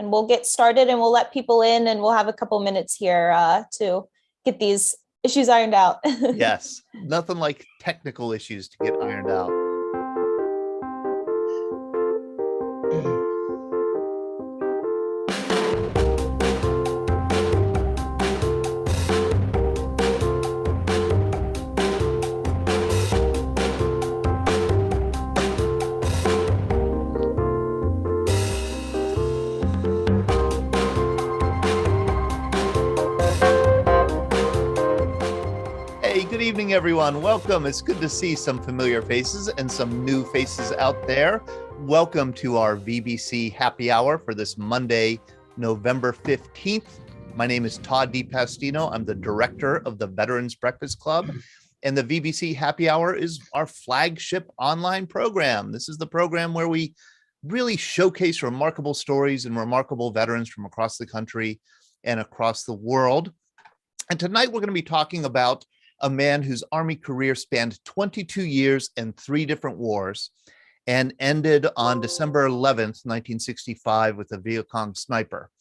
and we'll get started and we'll let people in and we'll have a couple minutes here to get these issues ironed out. Yes, nothing like technical issues to get ironed out. Good evening, everyone. Welcome. It's good to see some familiar faces and some new faces out there. Welcome to our VBC happy hour for this Monday, November 15th. My name is Todd DiPastino. I'm the director of the Veterans Breakfast Club, and the VBC happy hour is our flagship online program. This is the program where we really showcase remarkable stories and remarkable veterans from across the country and across the world. And tonight we're going to be talking about a man whose Army career spanned 22 years and 3 different wars and ended on December 11th, 1965 with a Viet Cong sniper.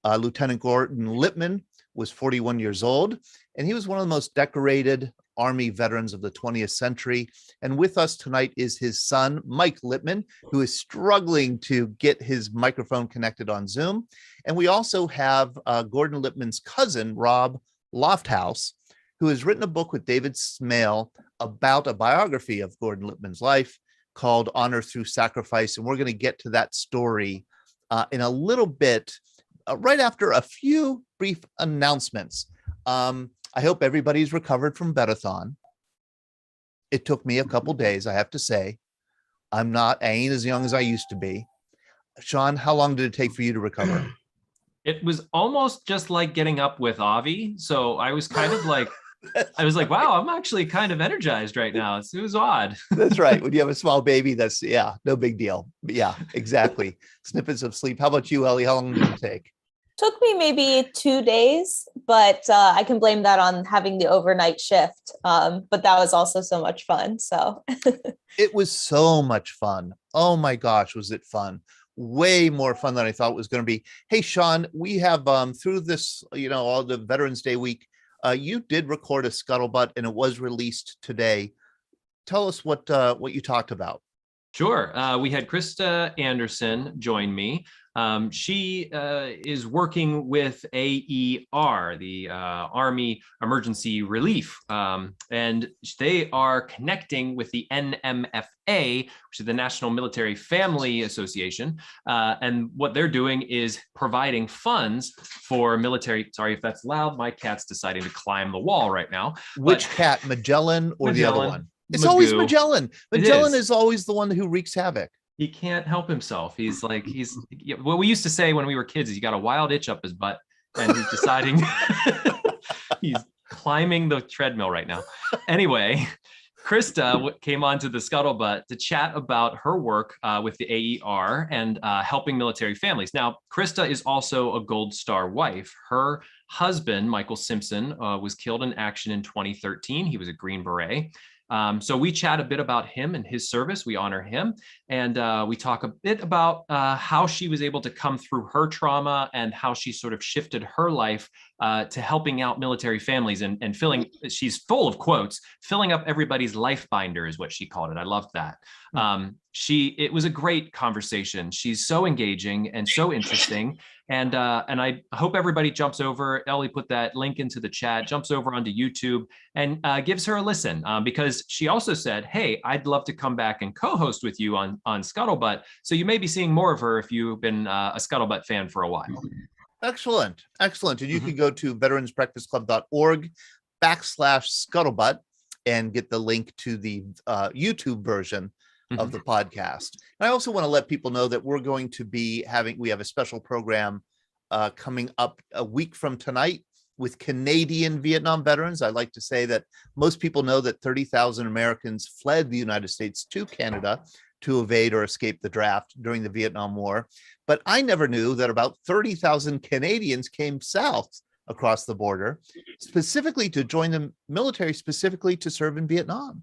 Lieutenant Gordon Lippman was 41 years old, and he was one of the most decorated Army veterans of the 20th century. And with us tonight is his son, Mike Lippman, who is struggling to get his microphone connected on Zoom. And we also have Gordon Lippman's cousin, Rob Lofthouse, who has written a book with David Smale about a biography of Gordon Lippman's life called Honor Through Sacrifice. And we're going to get to that story in a little bit, right after a few brief announcements. I hope everybody's recovered from Bedathon. It took me a couple days, I have to say. I ain't as young as I used to be. Sean, how long did it take for you to recover? It was almost just like getting up with Avi. So I was kind of like, wow, I'm actually kind of energized right now. It was odd. That's right. When you have a small baby, no big deal. But yeah, exactly. Snippets of sleep. How about you, Ellie? How long did it take? Took me maybe 2 days, but I can blame that on having the overnight shift. But that was also so much fun. So it was so much fun. Oh my gosh, was it fun? Way more fun than I thought it was going to be. Hey, Sean, we have through this, all the Veterans Day week, you did record a scuttlebutt and it was released today. Tell us what you talked about. Sure. We had Krista Anderson join me. She is working with AER, the Army Emergency Relief, and they are connecting with the NMFA, which is the National Military Family Association. And what they're doing is providing funds for military. Sorry if that's loud. My cat's deciding to climb the wall right now. Which cat, Magellan or Magellan, the other one? It's Magoo. Always Magellan. Magellan is always the one who wreaks havoc. He can't help himself. What we used to say when we were kids is he got a wild itch up his butt and he's deciding he's climbing the treadmill right now. Anyway, Krista came onto the scuttlebutt to chat about her work with the AER and helping military families. Now, Krista is also a Gold Star wife. Her husband, Michael Simpson, was killed in action in 2013. He was a Green Beret. So we chat a bit about him and his service. We honor him. And we talk a bit about how she was able to come through her trauma and how she sort of shifted her life to helping out military families and filling, she's full of quotes, filling up everybody's life binder is what she called it. I loved that. It was a great conversation. She's so engaging and so interesting. And I hope everybody jumps over. Ellie put that link into the chat, jumps over onto YouTube and gives her a listen because she also said, hey, I'd love to come back and co-host with you on Scuttlebutt. So you may be seeing more of her if you've been a Scuttlebutt fan for a while. Excellent. And you can go to veteransbreakfastclub.org/scuttlebutt and get the link to the YouTube version of the podcast. And I also want to let people know that we're going to be we have a special program coming up a week from tonight with Canadian Vietnam veterans. I like to say that most people know that 30,000 Americans fled the United States to Canada to evade or escape the draft during the Vietnam War. But I never knew that about 30,000 Canadians came south across the border, specifically to join the military, specifically to serve in Vietnam.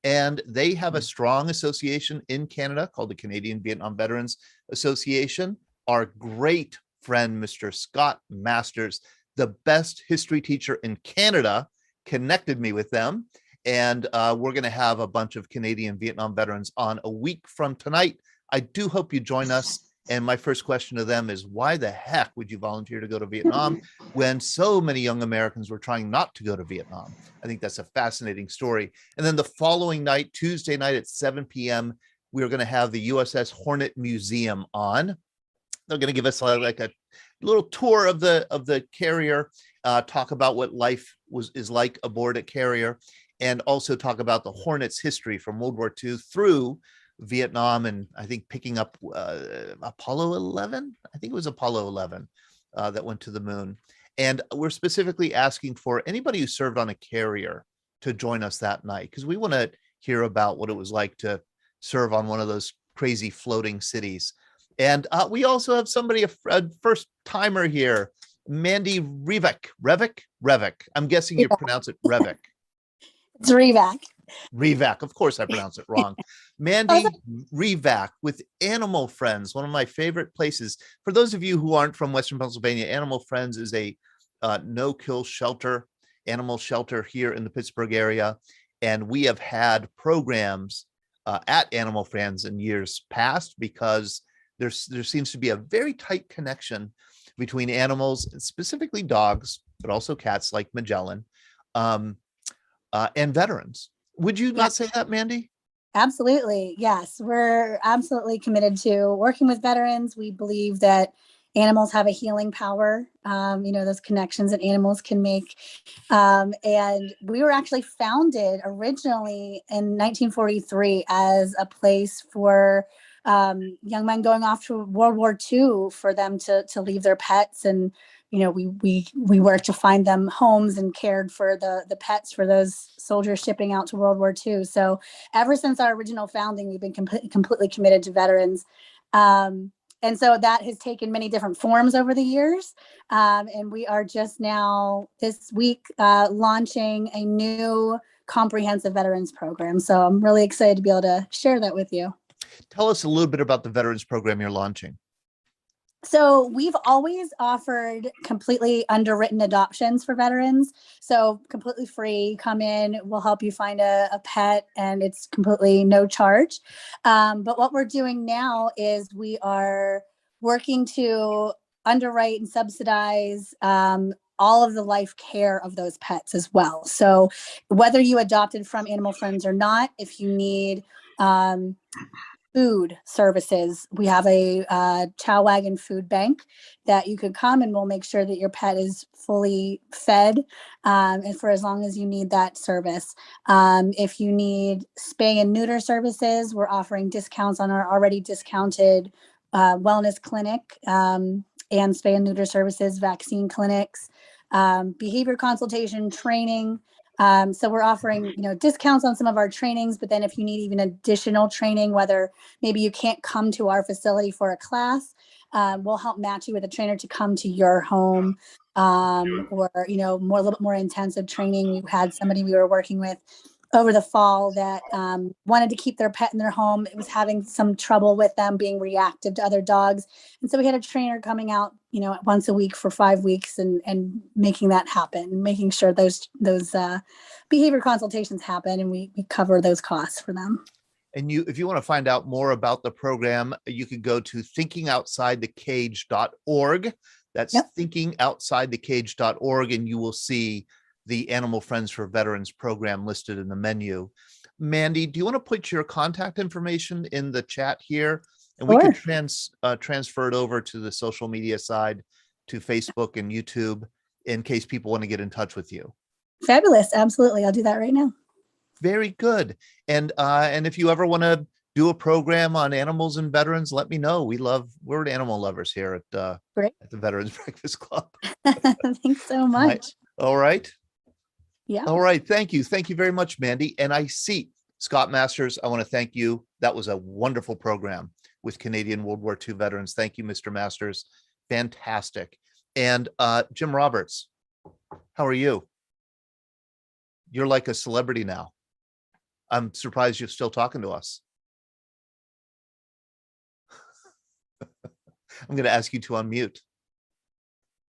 And they have a strong association in Canada called the Canadian Vietnam Veterans Association, are great friend, Mr. Scott Masters, the best history teacher in Canada, connected me with them. And we're going to have a bunch of Canadian Vietnam veterans on a week from tonight. I do hope you join us. And my first question to them is, why the heck would you volunteer to go to Vietnam when so many young Americans were trying not to go to Vietnam? I think that's a fascinating story. And then the following night, Tuesday night at 7 p.m., we're going to have the USS Hornet Museum on. They're going to give us like a little tour of the carrier, talk about what life is like aboard a carrier, and also talk about the Hornet's history from World War II through Vietnam, and I think picking up Apollo 11. I think it was Apollo 11 that went to the moon. And we're specifically asking for anybody who served on a carrier to join us that night, because we want to hear about what it was like to serve on one of those crazy floating cities. And we also have somebody, a first timer here, Mandy Revik. I'm guessing you pronounce it Revik. It's Revak. Of course I pronounce it wrong. Mandy Revak with Animal Friends, one of my favorite places. For those of you who aren't from Western Pennsylvania, Animal Friends is a no-kill shelter, animal shelter here in the Pittsburgh area. And we have had programs at Animal Friends in years past, because there seems to be a very tight connection between animals, specifically dogs, but also cats like Magellan, and veterans. Would you not say that, Mandy? Absolutely. Yes. We're absolutely committed to working with veterans. We believe that animals have a healing power, those connections that animals can make. And we were actually founded originally in 1943 as a place for young men going off to World War II, for them to leave their pets. And we worked to find them homes and cared for the pets for those soldiers shipping out to World War II. So ever since our original founding, we've been completely committed to veterans. And so that has taken many different forms over the years. And we are just now this week launching a new comprehensive veterans program. So I'm really excited to be able to share that with you. Tell us a little bit about the veterans program you're launching. So we've always offered completely underwritten adoptions for veterans. So completely free, come in, we'll help you find a pet, and it's completely no charge. But what we're doing now is we are working to underwrite and subsidize all of the life care of those pets as well. So whether you adopted from Animal Friends or not, if you need food services, we have a chow wagon food bank that you could come, and we'll make sure that your pet is fully fed, and for as long as you need that service. If you need spay and neuter services, we're offering discounts on our already discounted wellness clinic, and spay and neuter services, vaccine clinics, behavior consultation, training. So we're offering, discounts on some of our trainings, but then if you need even additional training, whether maybe you can't come to our facility for a class, we'll help match you with a trainer to come to your home, or, a little bit more intensive training. We had somebody we were working with over the fall that wanted to keep their pet in their home. It was having some trouble with them being reactive to other dogs. And so we had a trainer coming out, once a week for 5 weeks and making that happen, making sure those behavior consultations happen, and we cover those costs for them. And if you want to find out more about the program, you can go to thinkingoutsidethecage.org. That's thinkingoutsidethecage.org, and you will see the Animal Friends for Veterans program listed in the menu. Mandy, do you want to put your contact information in the chat here? And we can transfer it over to the social media side, to Facebook and YouTube, in case people want to get in touch with you. Fabulous. Absolutely. I'll do that right now. Very good. And if you ever want to do a program on animals and veterans, let me know. We're animal lovers here at the Veterans Breakfast Club. Thanks so much. All right. Yeah. All right. Thank you. Thank you very much, Mandy. And I see Scott Masters. I want to thank you. That was a wonderful program with Canadian World War II veterans. Thank you, Mr. Masters. Fantastic. And Jim Roberts, how are you? You're like a celebrity now. I'm surprised you're still talking to us. I'm going to ask you to unmute.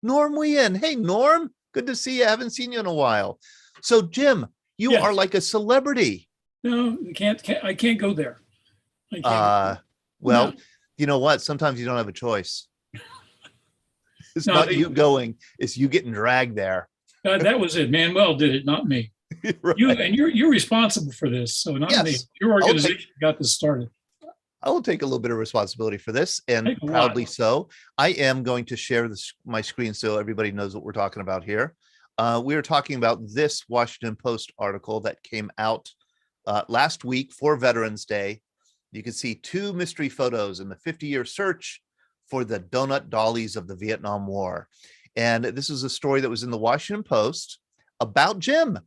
Norm Wien. Hey, Norm. Good to see you. I haven't seen you in a while. So, Jim, you Yes. are like a celebrity. No, I can't go there. I can't. Well, No. you know what? Sometimes you don't have a choice. It's No, not you going, it's you getting dragged there. That was it. Manuel did it, not me. Right. You're responsible for this, so not me. Yes. Your organization got this started. I will take a little bit of responsibility for this, and Take a lot. proudly so. I am going to share my screen so everybody knows what we're talking about here. We are talking about this Washington Post article that came out last week for Veterans Day. You can see 2 mystery photos in the 50-year search for the donut dollies of the Vietnam War. And this is a story that was in the Washington Post about Jim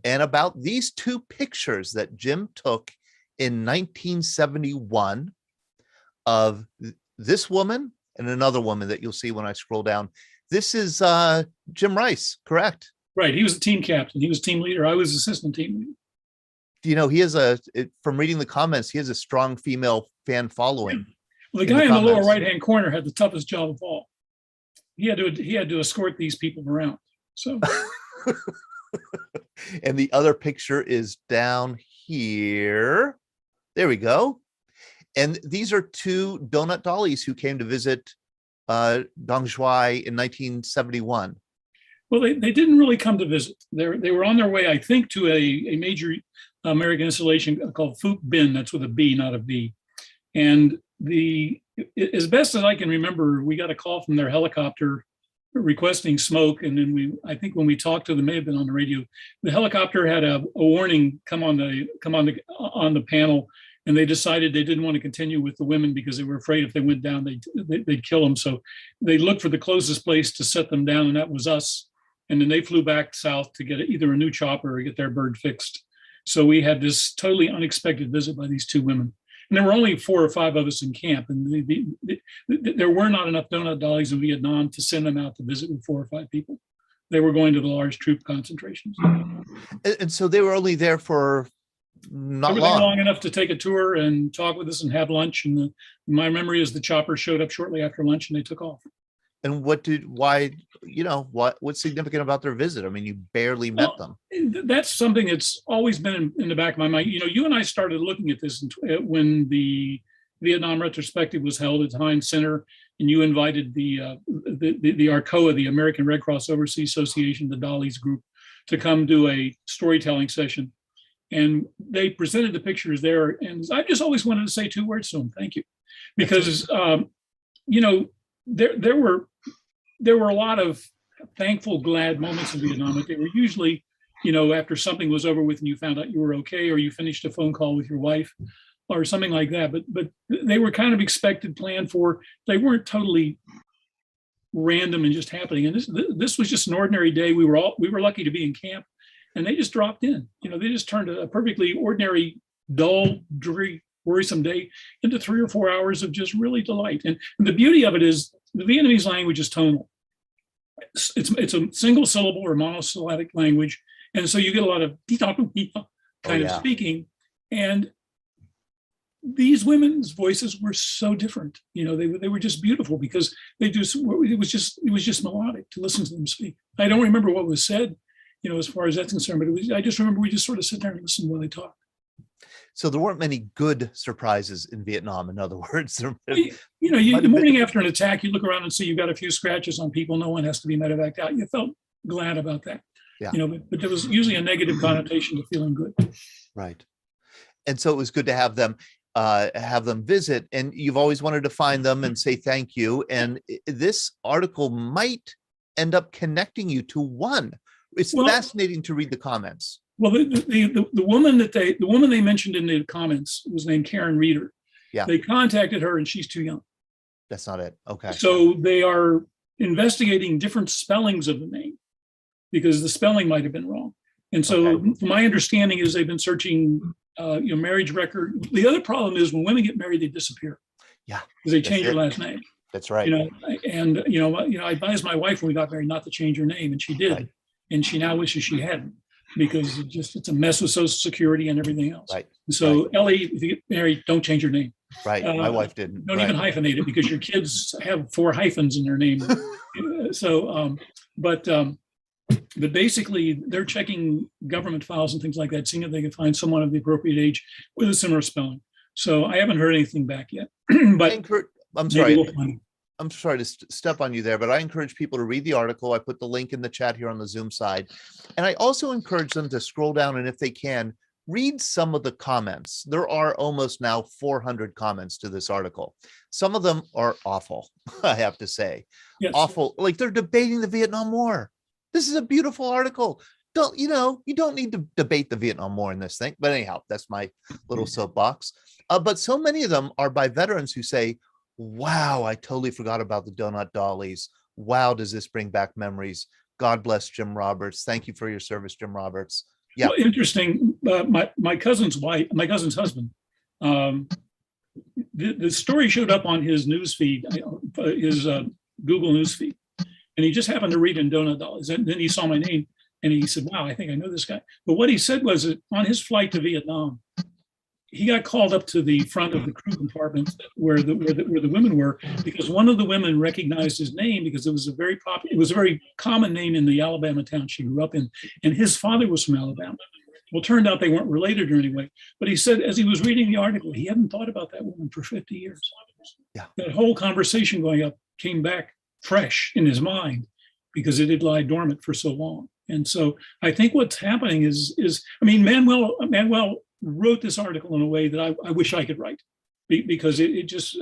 and about these 2 pictures that Jim took in 1971 of this woman and another woman that you'll see when I scroll down. This is Jim Rice, correct? Right. He was the team captain. He was team leader. I was assistant team leader. You know, he has from reading the comments, he has a strong female fan following. Well, the guy in the lower right-hand corner had the toughest job of all. He had to escort these people around. So, and the other picture is down here. There we go. And these are 2 donut dollies who came to visit Dong Zhuai in 1971. well, they didn't really come to visit. They were on their way, I think, to a major American installation called Phuc Bin. That's with a B, not a V. And as best as I can remember, we got a call from their helicopter requesting smoke. And then I think when we talked to them, may have been on the radio, the helicopter had a warning come on the panel, and they decided they didn't want to continue with the women because they were afraid if they went down, they'd kill them. So they looked for the closest place to set them down, and that was us. And then they flew back south to get either a new chopper or get their bird fixed. So we had this totally unexpected visit by these 2 women. And there were only 4 or 5 of us in camp, and there were not enough donut dollies in Vietnam to send them out to visit with 4 or 5 people. They were going to the large troop concentrations. And so they were only there for not They were there long. long enough to take a tour and talk with us and have lunch. And my memory is the chopper showed up shortly after lunch and they took off. And what's significant about their visit? I mean, you barely met them. That's something that's always been in the back of my mind. You know, you and I started looking at this when the Vietnam retrospective was held at Heinz Center, and you invited the ARCOA, the American Red Cross Overseas Association, the Dollies group, to come do a storytelling session. And they presented the pictures there. And I just always wanted to say 2 words to them. Thank you. Because, you know, there were a lot of thankful, glad moments in Vietnam, but they were usually, you know, after something was over with and you found out you were okay, or you finished a phone call with your wife or something like that. But they were kind of expected, planned for. They weren't totally random and just happening. And this was just an ordinary day. We were lucky to be in camp, and they just dropped in. You know, they just turned a perfectly ordinary, dull, dreary, worrisome day into 3 or 4 hours of just really delight. And the beauty of it is the Vietnamese language is tonal. It's a single syllable or monosyllabic language. And so you get a lot of kind of speaking. And these women's voices were so different. You know, they were just beautiful because it was just melodic to listen to them speak. I don't remember what was said, you know, as far as that's concerned, but I just remember we just sort of sit there and listen while they talk. So there weren't many good surprises in Vietnam, in other words. The morning after an attack, you look around and see you've got a few scratches on people. No one has to be medevaced out. You felt glad about that. Yeah. You know, but there was usually a negative connotation to feeling good. Right. And so it was good to have them visit, and you've always wanted to find them and say thank you. And this article might end up connecting you to one. It's fascinating to read the comments. Well, the woman they mentioned in the comments was named Karen Reeder. Yeah. They contacted her and she's too young. That's not it. Okay. So they are investigating different spellings of the name because the spelling might have been wrong. And so my understanding is they've been searching marriage record. The other problem is when women get married, they disappear. Yeah. Because they change their last name. That's right. You know, and I advised my wife when we got married not to change her name, and she did. Right. And she now wishes she hadn't, because it's a mess with Social Security and everything else. Right. So Ellie, if you get married, don't change your name. Right. My wife didn't. Don't even hyphenate it, because your kids have 4 hyphens in their name. But basically, they're checking government files and things like that, seeing if they can find someone of the appropriate age with a similar spelling. So I haven't heard anything back yet. But I'm sorry. we'll find it. I'm sorry to step on you there, but I encourage people to read the article. I put the link in the chat here on the Zoom side. And I also encourage them to scroll down and if they can, read some of the comments. There are almost now 400 comments to this article. Some of them are awful, I have to say. Yes. Awful. Like they're debating the Vietnam War. This is a beautiful article. You don't need to debate the Vietnam War in this thing. But anyhow, that's my little soapbox. But so many of them are by veterans who say, wow, I totally forgot about the donut dollies. Wow, does this bring back memories? God bless Jim Roberts. Thank you for your service, Jim Roberts. Yeah. Well, interesting. My cousin's husband. The story showed up on his news feed, his Google news feed, and he just happened to read in Donut Dollies. And then he saw my name, and he said, "Wow, I think I know this guy." But what he said was that on his flight to Vietnam, he got called up to the front of the crew compartment where the women were, because one of the women recognized his name because it was a very common name in the Alabama town she grew up in, and his father was from Alabama. Well, turned out they weren't related or anyway. But he said, as he was reading the article, he hadn't thought about that woman for 50 years. Yeah. That whole conversation going up came back fresh in his mind because it had lied dormant for so long. And so I think what's happening is Manuel wrote this article in a way that I wish I could write, because it just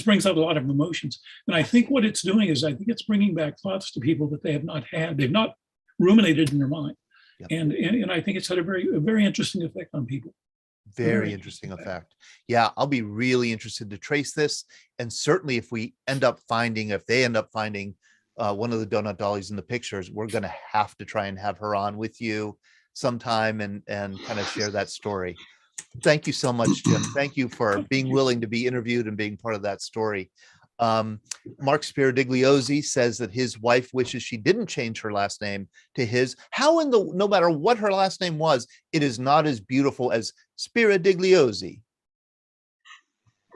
brings out a lot of emotions. And I think what it's doing is I think it's bringing back thoughts to people that they have not had, they've not ruminated in their mind. Yep. And I think it's had a very interesting effect on people. Very interesting effect. Yeah, I'll be really interested to trace this. And certainly if they end up finding one of the donut dollies in the pictures, we're going to have to try and have her on with you sometime and kind of share that story. Thank you so much, Jim. Thank you for being willing to be interviewed and being part of that story. Mark Spiradigliozzi says that his wife wishes she didn't change her last name to his. No matter what her last name was, it is not as beautiful as Spiradigliozzi.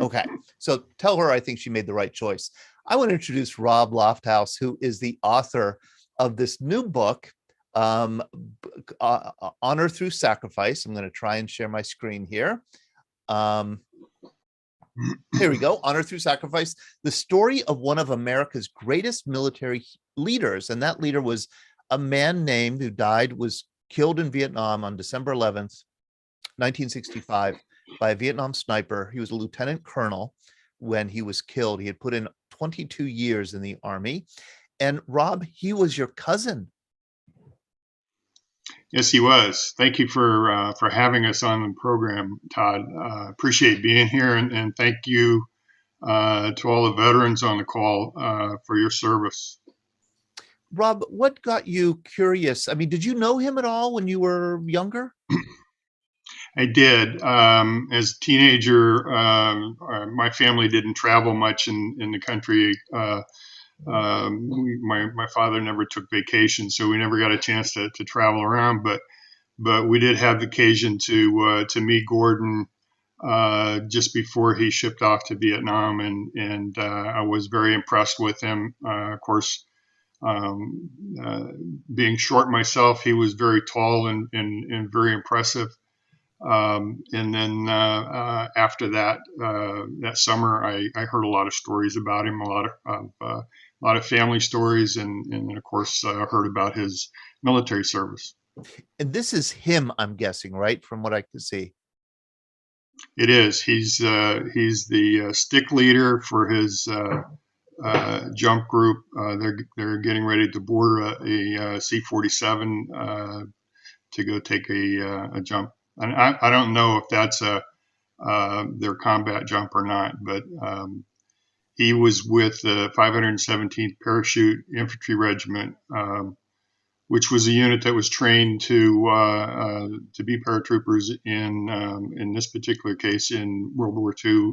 Okay, so tell her I think she made the right choice. I want to introduce Rob Lofthouse, who is the author of this new book, Honor Through Sacrifice. I'm going to try and share my screen here. Here we go. Honor Through Sacrifice, the story of one of America's greatest military leaders. And that leader was a man was killed in Vietnam on December 11th, 1965 by a Vietnam sniper. He was a lieutenant colonel when he was killed. He had put in 22 years in the Army. And Rob, he was your cousin. Yes, he was. Thank you for having us on the program, Todd. Appreciate being here, and thank you to all the veterans on the call for your service. Rob, what got you curious? I mean, did you know him at all when you were younger? I did. As a teenager, my family didn't travel much in the country. My father never took vacation, so we never got a chance to travel around. But we did have the occasion to meet Gordon just before he shipped off to Vietnam, and I was very impressed with him. Of course, being short myself, he was very tall and very impressive. And then after that summer, I heard a lot of stories about him, a lot of family stories, and then of course heard about his military service. And this is him, I'm guessing, right? From what I can see. It is. He's the stick leader for his jump group. They're getting ready to board a C-47 to go take a jump. And I don't know if that's their combat jump or not, but he was with the 517th Parachute Infantry Regiment, which was a unit that was trained to be paratroopers in this particular case in World War II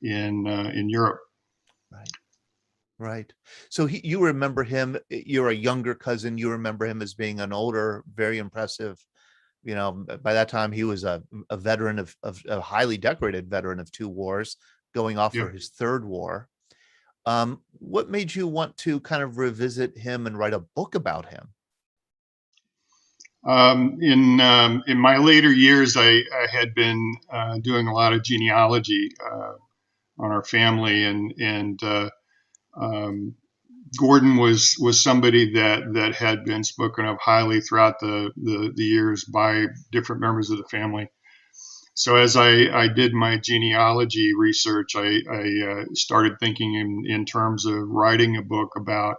in Europe. Right. So you remember him. You're a younger cousin. You remember him as being an older, very impressive. You know, by that time he was a veteran of a highly decorated veteran of 2 wars, going off for his 3rd war. What made you want to kind of revisit him and write a book about him? In my later years, I had been doing a lot of genealogy on our family, and Gordon was somebody that had been spoken of highly throughout the years by different members of the family. So as I did my genealogy research, I started thinking in terms of writing a book about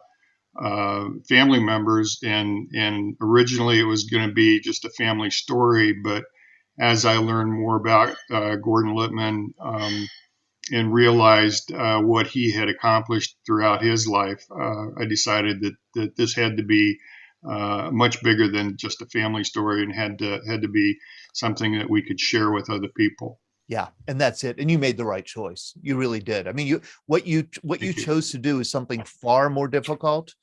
family members, and originally it was going to be just a family story, but as I learned more about Gordon Lippman and realized what he had accomplished throughout his life, I decided that this had to be much bigger than just a family story, and had to be something that we could share with other people. Yeah, and that's it. And you made the right choice. You really did. I mean, what you chose to do is something far more difficult,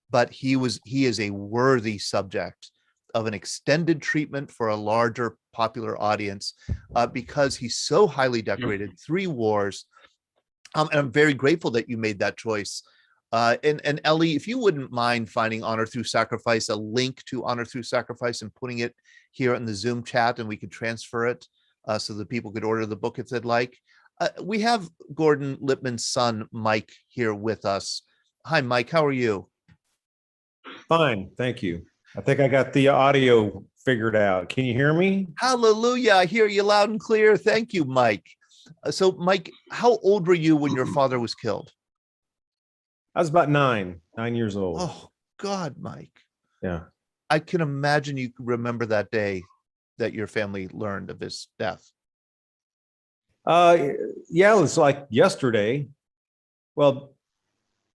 but he is a worthy subject of an extended treatment for a larger popular audience, because he's so highly decorated, 3 wars. And I'm very grateful that you made that choice. And Ellie, if you wouldn't mind finding Honor Through Sacrifice, a link to Honor Through Sacrifice, and putting it here in the Zoom chat, and we could transfer it so that people could order the book if they'd like. We have Gordon Lippman's son, Mike, here with us. Hi, Mike. How are you? Fine, thank you. I think I got the audio figured out. Can you hear me? Hallelujah. I hear you loud and clear. Thank you, Mike. So, Mike, how old were you when your father was killed? I was about 9 years old. Oh, God, Mike. Yeah. I can imagine you remember that day that your family learned of his death. Yeah, it was like yesterday. Well,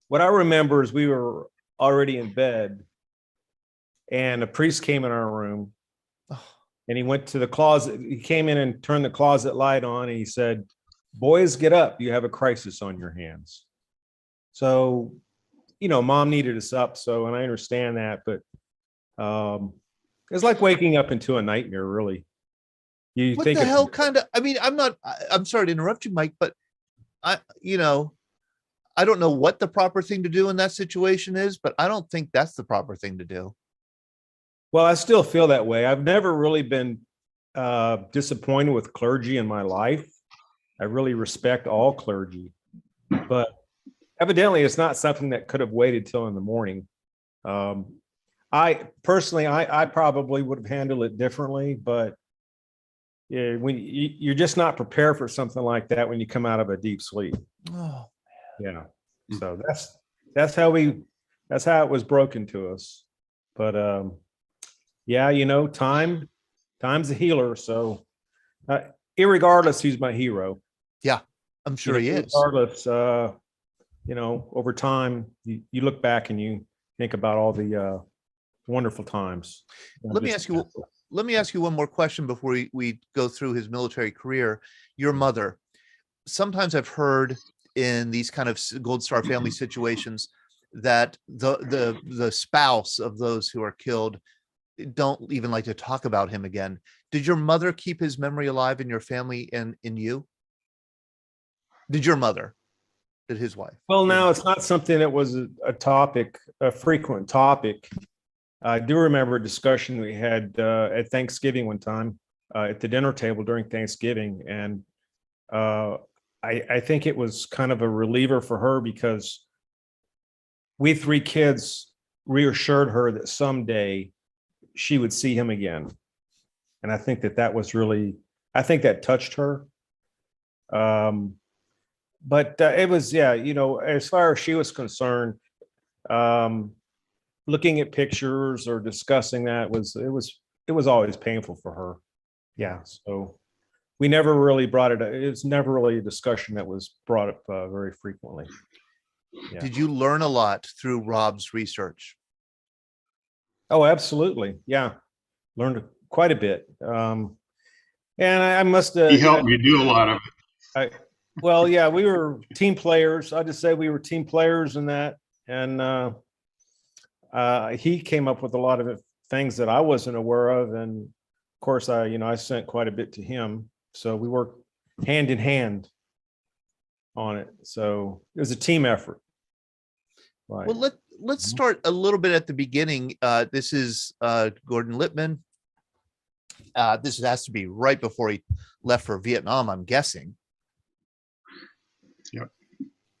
what I remember is we were already in bed, and a priest came in our room, and he went to the closet. He came in and turned the closet light on, and he said, "Boys, get up. You have a crisis on your hands." So, Mom needed us up. So, and I understand that, but it's like waking up into a nightmare, really. You What think the hell kind of, I mean, I'm sorry to interrupt you, Mike, but I don't know what the proper thing to do in that situation is, but I don't think that's the proper thing to do. Well, I still feel that way. I've never really been disappointed with clergy in my life. I really respect all clergy, but evidently it's not something that could have waited till in the morning. I personally probably would have handled it differently, but yeah, when you're just not prepared for something like that when you come out of a deep sleep. Oh, yeah. So that's how it was broken to us. But yeah, time's a healer. So irregardless, he's my hero. Yeah, I'm sure he is. Regardless, over time, you look back and you think about all the wonderful times. Let me ask you one more question before we go through his military career. Your mother, sometimes I've heard in these kind of Gold Star family situations that the spouse of those who are killed don't even like to talk about him again. Did your mother keep his memory alive in your family and in you? Did your mother? Did his wife? Well, now it's not something that was a frequent topic. I do remember a discussion we had at Thanksgiving one time at the dinner table during Thanksgiving. And I think it was kind of a reliever for her, because we 3 kids reassured her that someday she would see him again. And I think that was really, I think that touched her. But it was, yeah, as far as she was concerned, looking at pictures or discussing that it was always painful for her. Yeah. So we never really brought it. It was never really a discussion that was brought up very frequently. Yeah. Did you learn a lot through Rob's research? Oh, absolutely. Yeah. Learned quite a bit. And I must have. He helped me do a lot of it. Well, yeah, we were team players. I just say we were team players in that. And he came up with a lot of things that I wasn't aware of. And of course, I sent quite a bit to him. So we worked hand in hand on it. So it was a team effort. Right. Well, let's start a little bit at the beginning. This is Gordon Lippman. This has to be right before he left for Vietnam, I'm guessing. Yep.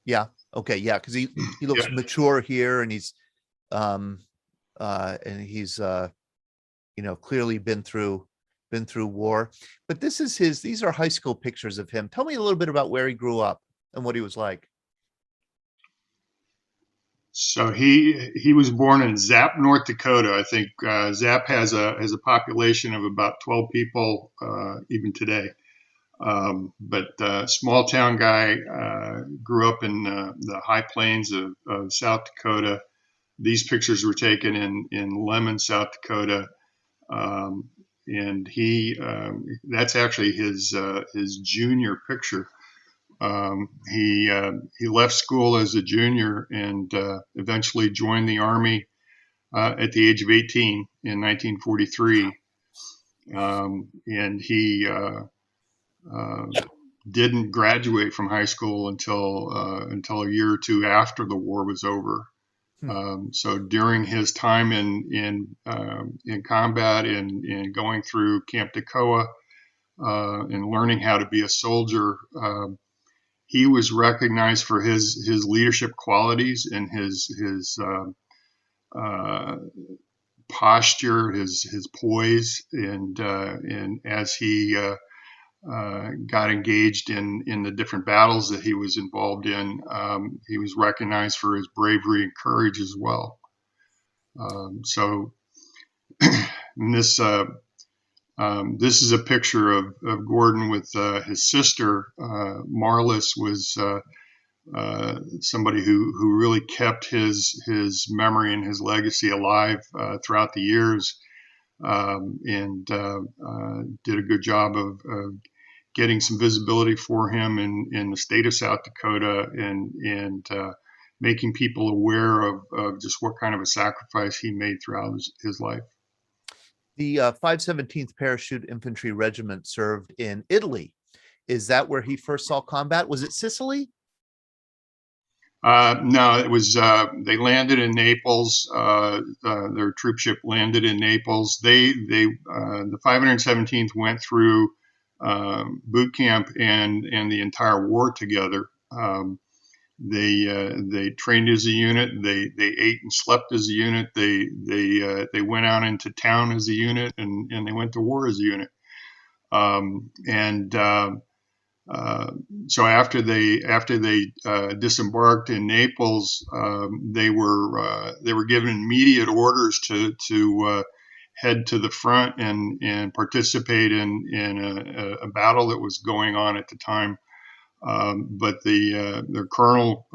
Yeah. Okay. Yeah, because he looks Yeah. mature here, and he's clearly been through war. But these are high school pictures of him. Tell me a little bit about where he grew up and what he was like. So he was born in Zap, North Dakota. I think Zap has a population of about 12 people even today. But small town guy, grew up in the high plains of South Dakota. These pictures were taken in Lemon, South Dakota. And that's actually his junior picture. He left school as a junior and eventually joined the Army at the age of 18 in 1943. And he didn't graduate from high school until a year or two after the war was over. So during his time in combat and going through Camp Toccoa and learning how to be a soldier, he was recognized for his leadership qualities and his posture, his poise, and as he got engaged in the different battles that he was involved in, he was recognized for his bravery and courage as well. So this is a picture of Gordon with his sister. Marlis was somebody who really kept his memory and his legacy alive throughout the years, and did a good job of getting some visibility for him in the state of South Dakota, and making people aware of just what kind of a sacrifice he made throughout his life. The 517th Parachute Infantry Regiment served in Italy. Is that where he first saw combat? Was it Sicily? No, it was, they landed in Naples. Their troop ship landed in Naples. The 517th went through boot camp and the entire war together. They trained as a unit. They ate and slept as a unit. They went out into town as a unit, and they went to war as a unit. So after they disembarked in Naples, they were given immediate orders to head to the front and participate in a battle that was going on at the time. But their colonel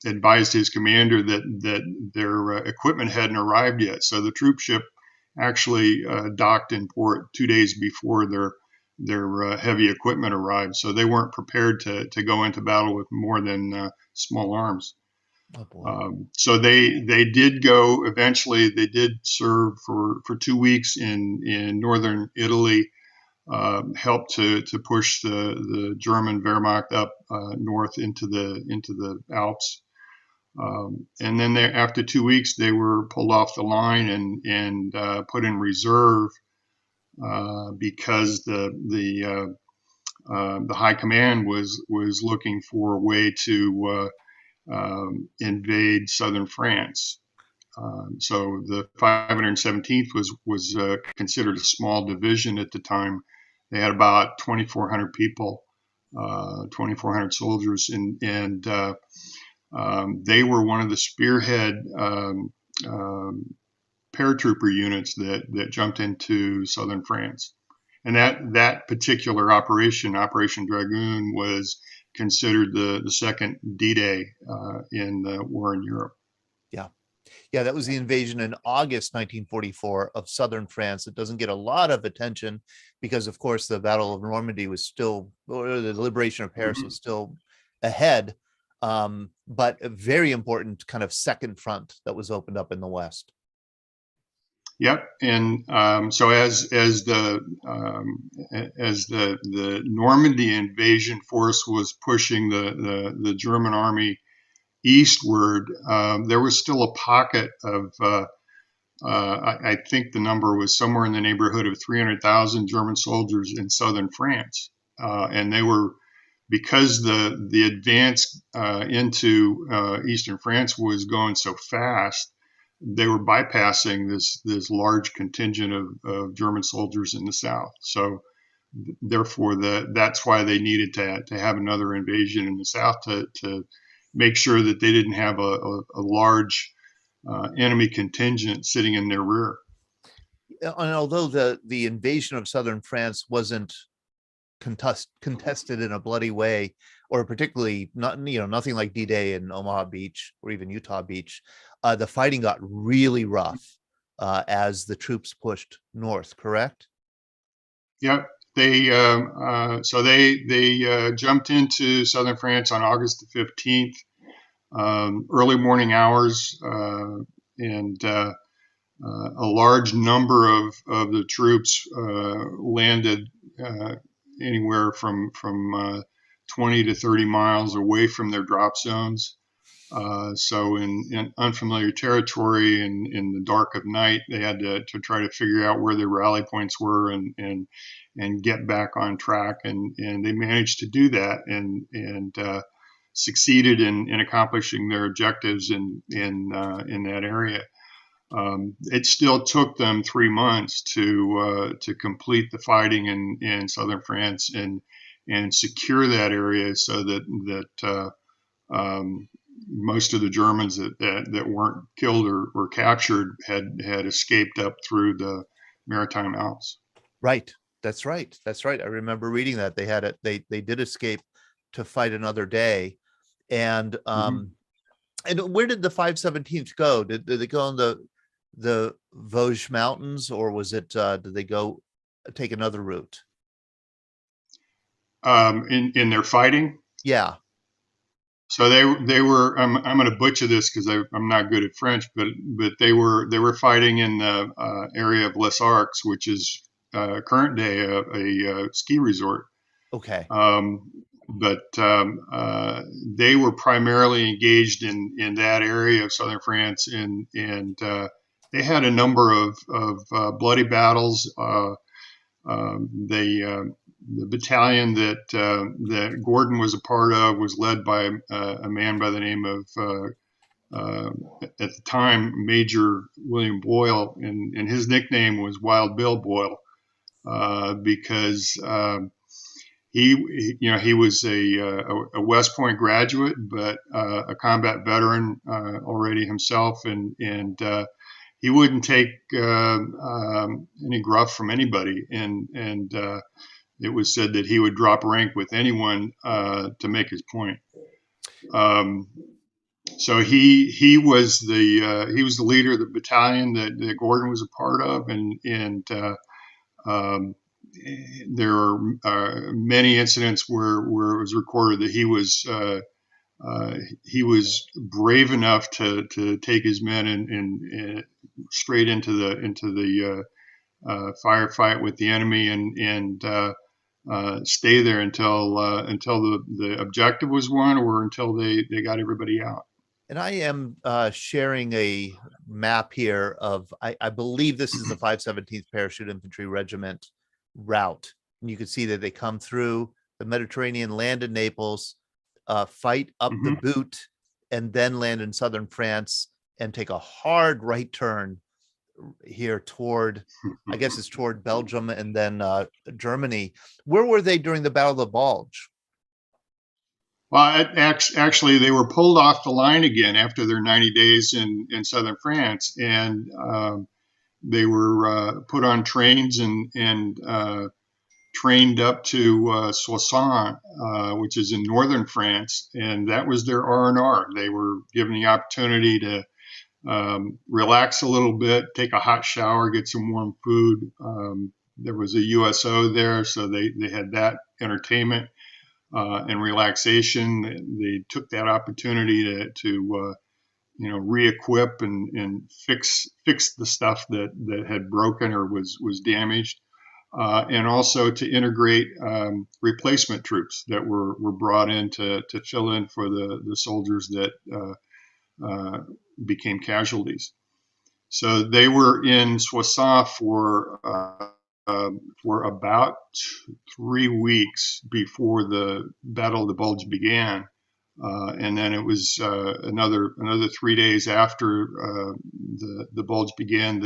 advised his commander that their equipment hadn't arrived yet. So the troop ship actually docked in port 2 days before their heavy equipment arrived. So they weren't prepared to go into battle with more than small arms. Oh, boy. So they did go eventually. They did serve for 2 weeks in northern Italy. Helped to push the German Wehrmacht up north into the Alps, and then after 2 weeks they were pulled off the line and put in reserve because the high command was looking for a way to invade southern France. So the 517th was considered a small division at the time. They had about 2,400 people, 2,400 soldiers, and they were one of the spearhead paratrooper units that jumped into southern France. And that particular Operation Dragoon, was considered the second D-Day in the war in Europe. Yeah, that was the invasion in August 1944 of southern France. It doesn't get a lot of attention because, of course, the Battle of Normandy was still, or the liberation of Paris was still ahead, but a very important kind of second front that was opened up in the West. Yep, and so as the Normandy invasion force was pushing the German army eastward, there was still a pocket of, I think the number was somewhere in the neighborhood of 300,000 German soldiers in southern France. And they were, because the advance into eastern France was going so fast, they were bypassing this large contingent of German soldiers in the south. So therefore, that's why they needed to have another invasion in the south to make sure that they didn't have a large enemy contingent sitting in their rear. And although the invasion of southern France wasn't contested in a bloody way, or particularly nothing like D-Day in Omaha Beach or even Utah Beach, the fighting got really rough as the troops pushed north. Correct? Yep. They jumped into southern France on August the 15th, early morning hours, and a large number of the troops landed anywhere from 20 to 30 miles away from their drop zones. So in unfamiliar territory and in the dark of night, they had to try to figure out where their rally points were and get back on track. And they managed to do that and succeeded in accomplishing their objectives in that area. It still took them 3 months to complete the fighting in southern France and secure that area so that most of the Germans that weren't killed or captured had escaped up through the Maritime Alps. Right. That's right. That's right. I remember reading that they did escape to fight another day. And and where did the 517th go? Did they go on the Vosges Mountains, or was it did they go take another route? In their fighting? Yeah. So they were. I'm going to butcher this because I'm not good at French, but they were fighting in the area of Les Arcs, which is current day a ski resort. Okay. But they were primarily engaged in that area of southern France, and they had a number of bloody battles. The battalion that Gordon was a part of was led by a man by the name of, at the time, Major William Boyle, and his nickname was Wild Bill Boyle, because he was a West Point graduate, but a combat veteran already himself, and he wouldn't take any gruff from anybody, and it was said that he would drop rank with anyone to make his point. So he was the leader of the battalion that Gordon was a part of, and there are many incidents where it was recorded that he was brave enough to take his men and straight into the firefight with the enemy and stay there until the objective was won or until they got everybody out. And I am sharing a map here of, I believe this is the 517th Parachute Infantry Regiment route. And you can see that they come through the Mediterranean, land in Naples, fight up the Butte, and then land in southern France and take a hard right turn here toward, I guess it's toward Belgium and then Germany. Where were they during the Battle of the Bulge? Well, actually, they were pulled off the line again after their 90 days in southern France, and they were put on trains and trained up to Soissons, which is in northern France, and that was their R&R. They were given the opportunity to relax a little bit, take a hot shower, get some warm food. There was a USO there, so they had that entertainment and relaxation. They took that opportunity to re-equip and fix the stuff that had broken or was damaged. and also to integrate replacement troops that were brought in to fill in for the soldiers that became casualties. So they were in Soissons for about 3 weeks before the Battle of the Bulge began. And then it was another 3 days after the Bulge began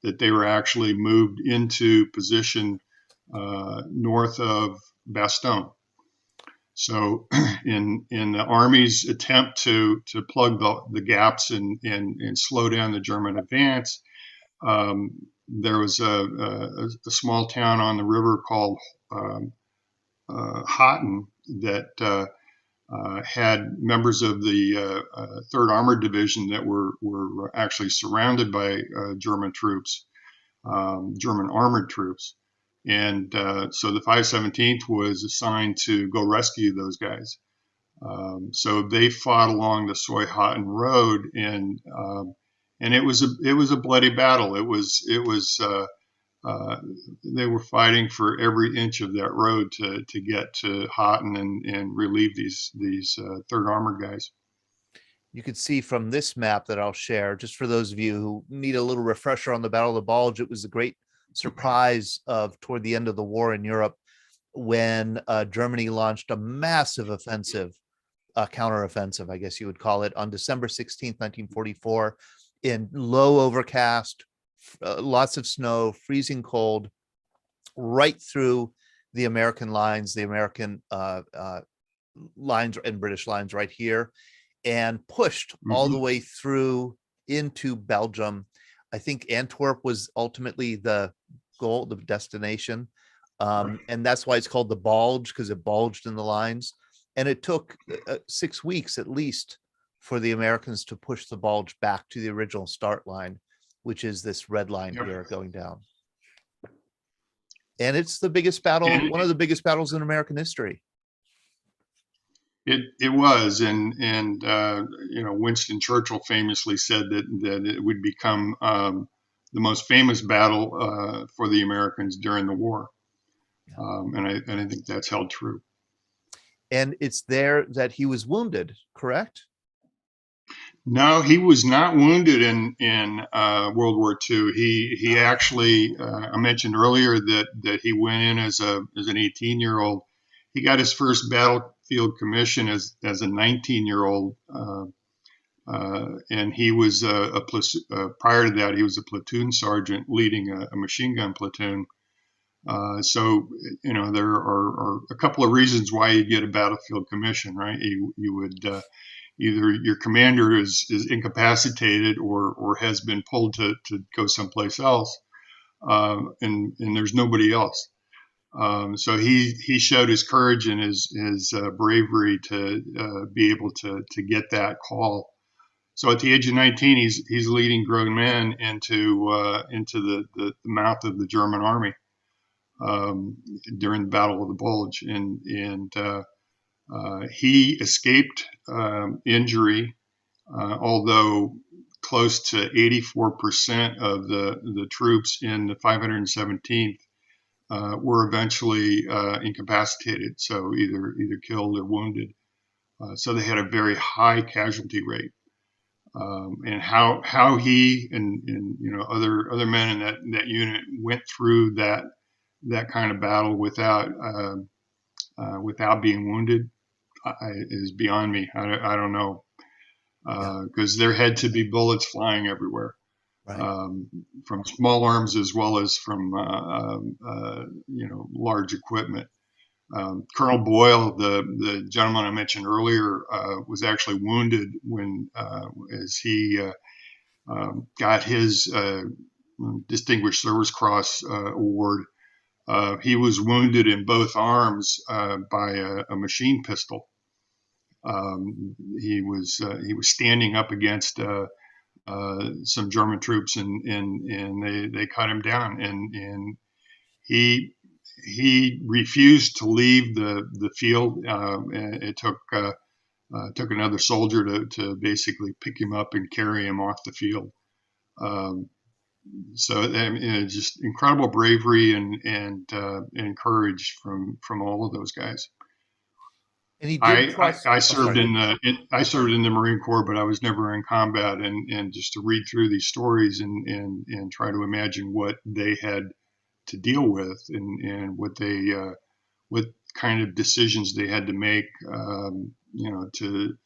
that they were actually moved into position north of Bastogne. So in the Army's attempt to plug the gaps and slow down the German advance, there was a small town on the river called Hotten that had members of the 3rd Armored Division that were actually surrounded by German troops, German armored troops. And so the 517th was assigned to go rescue those guys. So they fought along the Soy-Hotten road, and it was a bloody battle. It was they were fighting for every inch of that road to get to Hotten and relieve these 3rd Armored guys. You can see from this map that I'll share, just for those of you who need a little refresher on the Battle of the Bulge, it was a great surprise of toward the end of the war in Europe when Germany launched a massive offensive, counteroffensive, I guess you would call it, on December 16th, 1944, in low overcast, lots of snow, freezing cold, right through the American lines, the American lines and British lines right here, and pushed all the way through into Belgium. I think Antwerp was ultimately the goal, the destination. And that's why it's called the Bulge, because it bulged in the lines. And it took 6 weeks at least for the Americans to push the Bulge back to the original start line, which is this red line here going down. And it's the biggest battle, one of the biggest battles in American history. It was, and Winston Churchill famously said that it would become the most famous battle for the Americans during the war, and I think that's held true. And it's there that he was wounded, correct? No, he was not wounded in World War II. He actually, I mentioned earlier that he went in as an 18-year-old. He got his first battlefield commission as a 19-year-old, and he was prior to that he was a platoon sergeant leading a machine gun platoon. So there are a couple of reasons why you get a battlefield commission, right? You would either your commander is incapacitated or has been pulled to go someplace else, and there's nobody else. So he showed his courage and his bravery to be able to get that call. So at the age of 19, he's leading grown men into the mouth of the German army during the Battle of the Bulge, and he escaped injury, although close to 84% of the troops in the 517th were eventually incapacitated, so either killed or wounded. So they had a very high casualty rate, and how he and other men in that unit went through that kind of battle without being wounded is beyond me. I don't know, because there had to be bullets flying everywhere. Right. From small arms as well as from large equipment. Colonel Boyle, the gentleman I mentioned earlier, was actually wounded when as he got his Distinguished Service Cross award. He was wounded in both arms by a machine pistol. He was standing up against some German troops, and they cut him down, and he refused to leave the field. And it took another soldier to basically pick him up and carry him off the field. So I mean, just incredible bravery and courage from all of those guys. And he did cross. I served I served in the Marine Corps, but I was never in combat. And just to read through these stories and try to imagine what they had to deal with and what kind of decisions they had to make, to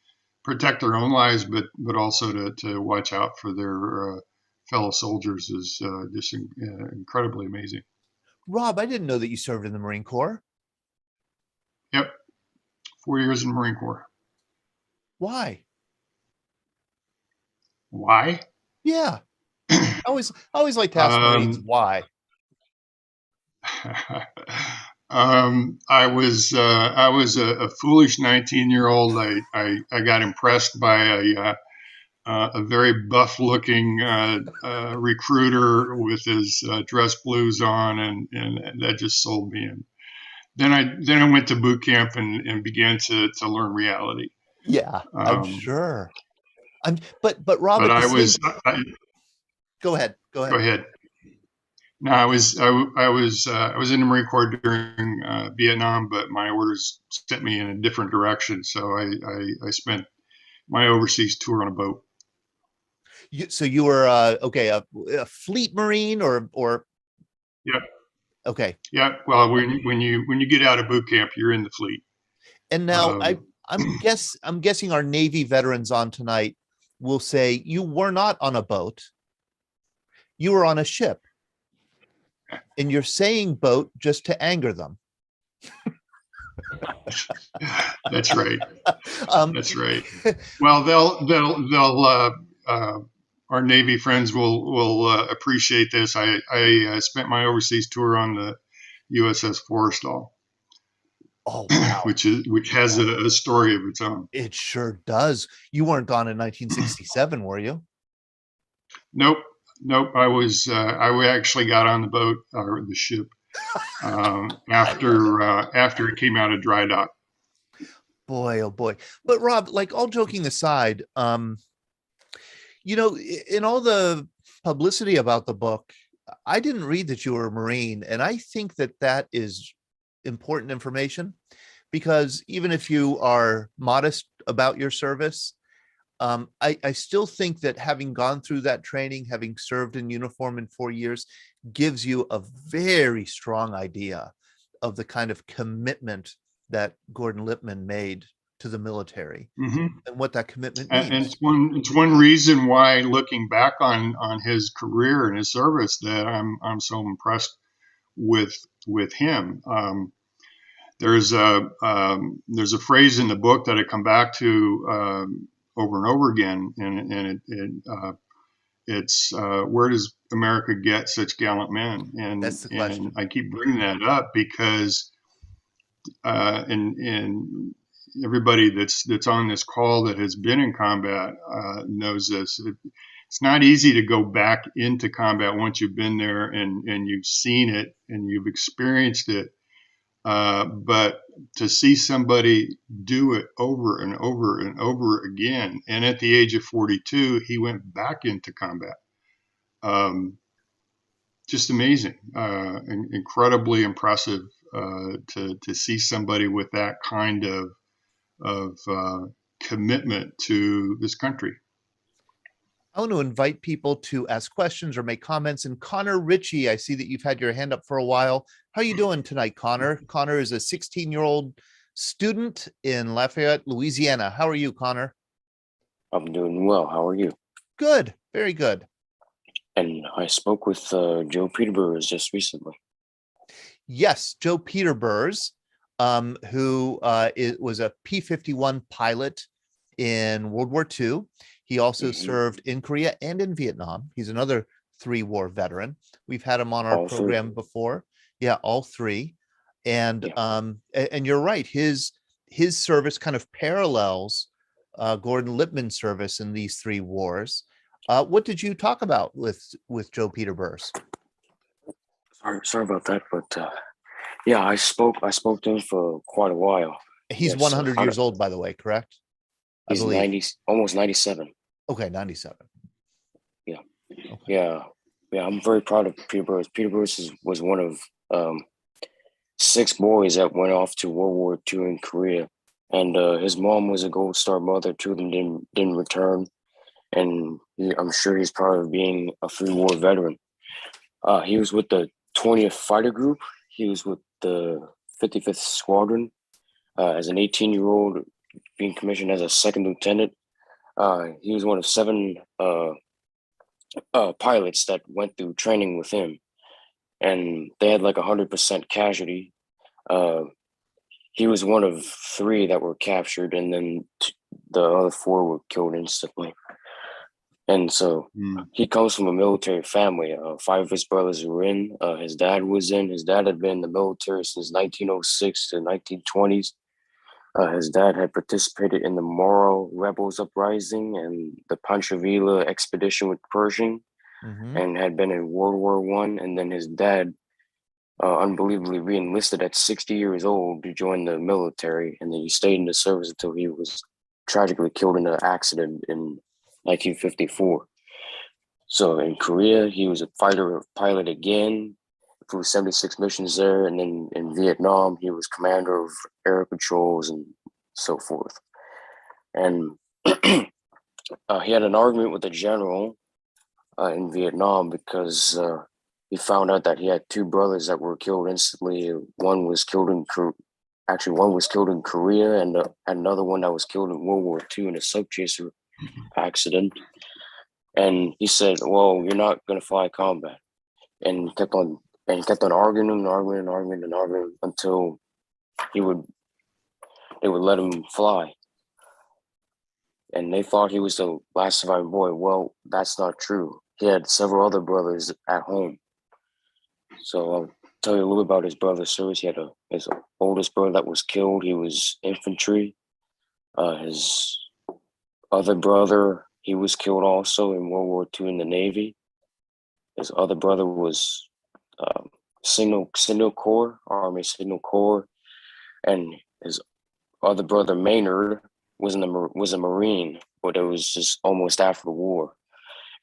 protect their own lives, but also to watch out for their fellow soldiers is just incredibly amazing. Rob, I didn't know that you served in the Marine Corps. Yep. 4 years in the Marine Corps. Why? Why? Yeah. I always like to ask Marines why. I was a foolish 19-year-old. I got impressed by a very buff-looking recruiter with his dress blues on, and that just sold me in. Then I went to boot camp and began to learn reality. Yeah, I'm sure. But Rob, but go ahead. Go ahead. No, I was in the Marine Corps during Vietnam, but my orders sent me in a different direction. So I spent my overseas tour on a boat. So you were a fleet Marine or Yep. Okay. Yeah. Well, when you get out of boot camp, you're in the fleet. And now I'm guessing our Navy veterans on tonight will say you were not on a boat. You were on a ship. And you're saying boat just to anger them. That's right. That's right. Well, they'll our Navy friends will appreciate this. I spent my overseas tour on the USS Forrestal. Oh, wow. which has a story of its own. It sure does. You weren't gone in 1967, were you? Nope. I actually got on the boat or the ship after it came out of dry dock. Boy, oh boy. But Rob, like, all joking aside, in all the publicity about the book, I didn't read that you were a Marine, and I think that is important information, because even if you are modest about your service, I still think that having gone through that training, having served in uniform in 4 years, gives you a very strong idea of the kind of commitment that Gordon Lippman made to the military, and what that commitment means. And it's one reason why, looking back on his career and his service, that I'm so impressed with him. There's a phrase in the book that I come back to over and over again, and it's where does America get such gallant men? And that's the question. And I keep bringing that up because and everybody that's on this call that has been in combat knows this. It's not easy to go back into combat once you've been there and you've seen it and you've experienced it. But to see somebody do it over and over and over again, and at the age of 42, he went back into combat. Just amazing, incredibly impressive to see somebody with that kind of commitment to this country. I want to invite people to ask questions or make comments. And Connor Ritchie, I see that you've had your hand up for a while. How are you doing tonight, Connor? Connor is a 16-year-old student in Lafayette, Louisiana. How are you, Connor? I'm doing well. How are you? Good. Very good. And I spoke with Joe Peterborough just recently. Yes, Joe Peterborough, who was a P-51 pilot in World War II. He also served in Korea and in Vietnam. He's another 3-war veteran. We've had him on our program before. Yeah, all 3. And and you're right. His service kind of parallels Gordon Lippman's service in these 3 wars. What did you talk about with Joe Peterborough? Sorry about that, but yeah, I spoke to him for quite a while. He's 100 years old, by the way, correct? He's 90, almost 97. Okay, 97. Yeah. Okay. Yeah. yeah, I'm very proud of Peter Burris. Peter Burris was one of 6 boys that went off to World War II in Korea, and his mom was a Gold Star mother. 2 of them didn't return, and I'm sure he's proud of being a free war veteran. He was with the 20th Fighter Group. He was with the 55th Squadron as an 18-year-old, being commissioned as a 2nd lieutenant. He was one of 7 pilots that went through training with him, and they had like 100% casualty. He was one of 3 that were captured, and then the other 4 were killed instantly. And so he comes from a military family. 5 of his brothers were in. His dad was in. His dad had been in the military since 1906 to 1920s. His dad had participated in the Moro rebels uprising and the Pancho Villa expedition with Pershing, and had been in World War I. And then his dad unbelievably re-enlisted at 60 years old to join the military. And then he stayed in the service until he was tragically killed in an accident in 1954. So in Korea, he was a fighter pilot again, flew 76 missions there. And then in Vietnam, he was commander of air patrols and so forth. And he had an argument with the general in Vietnam because he found out that he had 2 brothers that were killed instantly. One was killed in Korea, and another one that was killed in World War II in a sub chaser accident. And he said, "Well, you're not going to fly combat," and kept on arguing until they would let him fly. And they thought he was the last surviving boy. Well, that's not true. He had several other brothers at home. So I'll tell you a little about his brother's service. He had his oldest brother that was killed. He was infantry. His other brother, he was killed also in World War II in the Navy. His other brother was Signal Corps, Army Signal Corps, and his other brother Maynard was a Marine, but it was just almost after the war.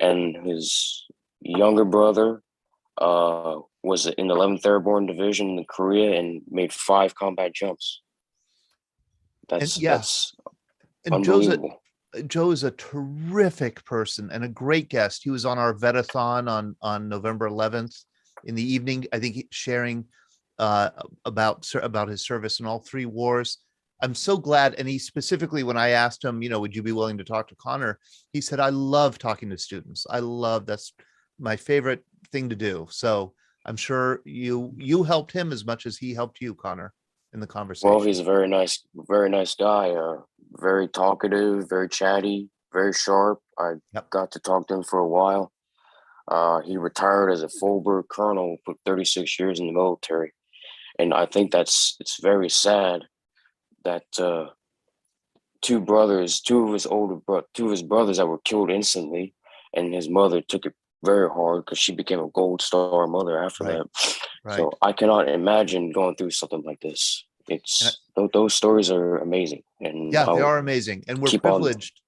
And his younger brother was in the 11th Airborne Division in Korea and made 5 combat jumps. That's unbelievable. Joe is a terrific person and a great guest. He was on our Vetathon on November 11th in the evening, I think, sharing about his service in all 3 wars. I'm so glad. And he specifically, when I asked him, would you be willing to talk to Connor? He said, I love talking to students. That's my favorite thing to do. So I'm sure you helped him as much as he helped you, Connor, in the conversation. Well, he's a very nice guy. Very talkative, very chatty, very sharp. I got to talk to him for a while. He retired as a full-bird colonel, put 36 years in the military. And I think it's very sad that 2 brothers, 2 of his brothers that were killed instantly, and his mother took it very hard because she became a Gold Star mother after that. Right. So I cannot imagine going through something like this. Those stories are amazing, and they are amazing, and we're privileged.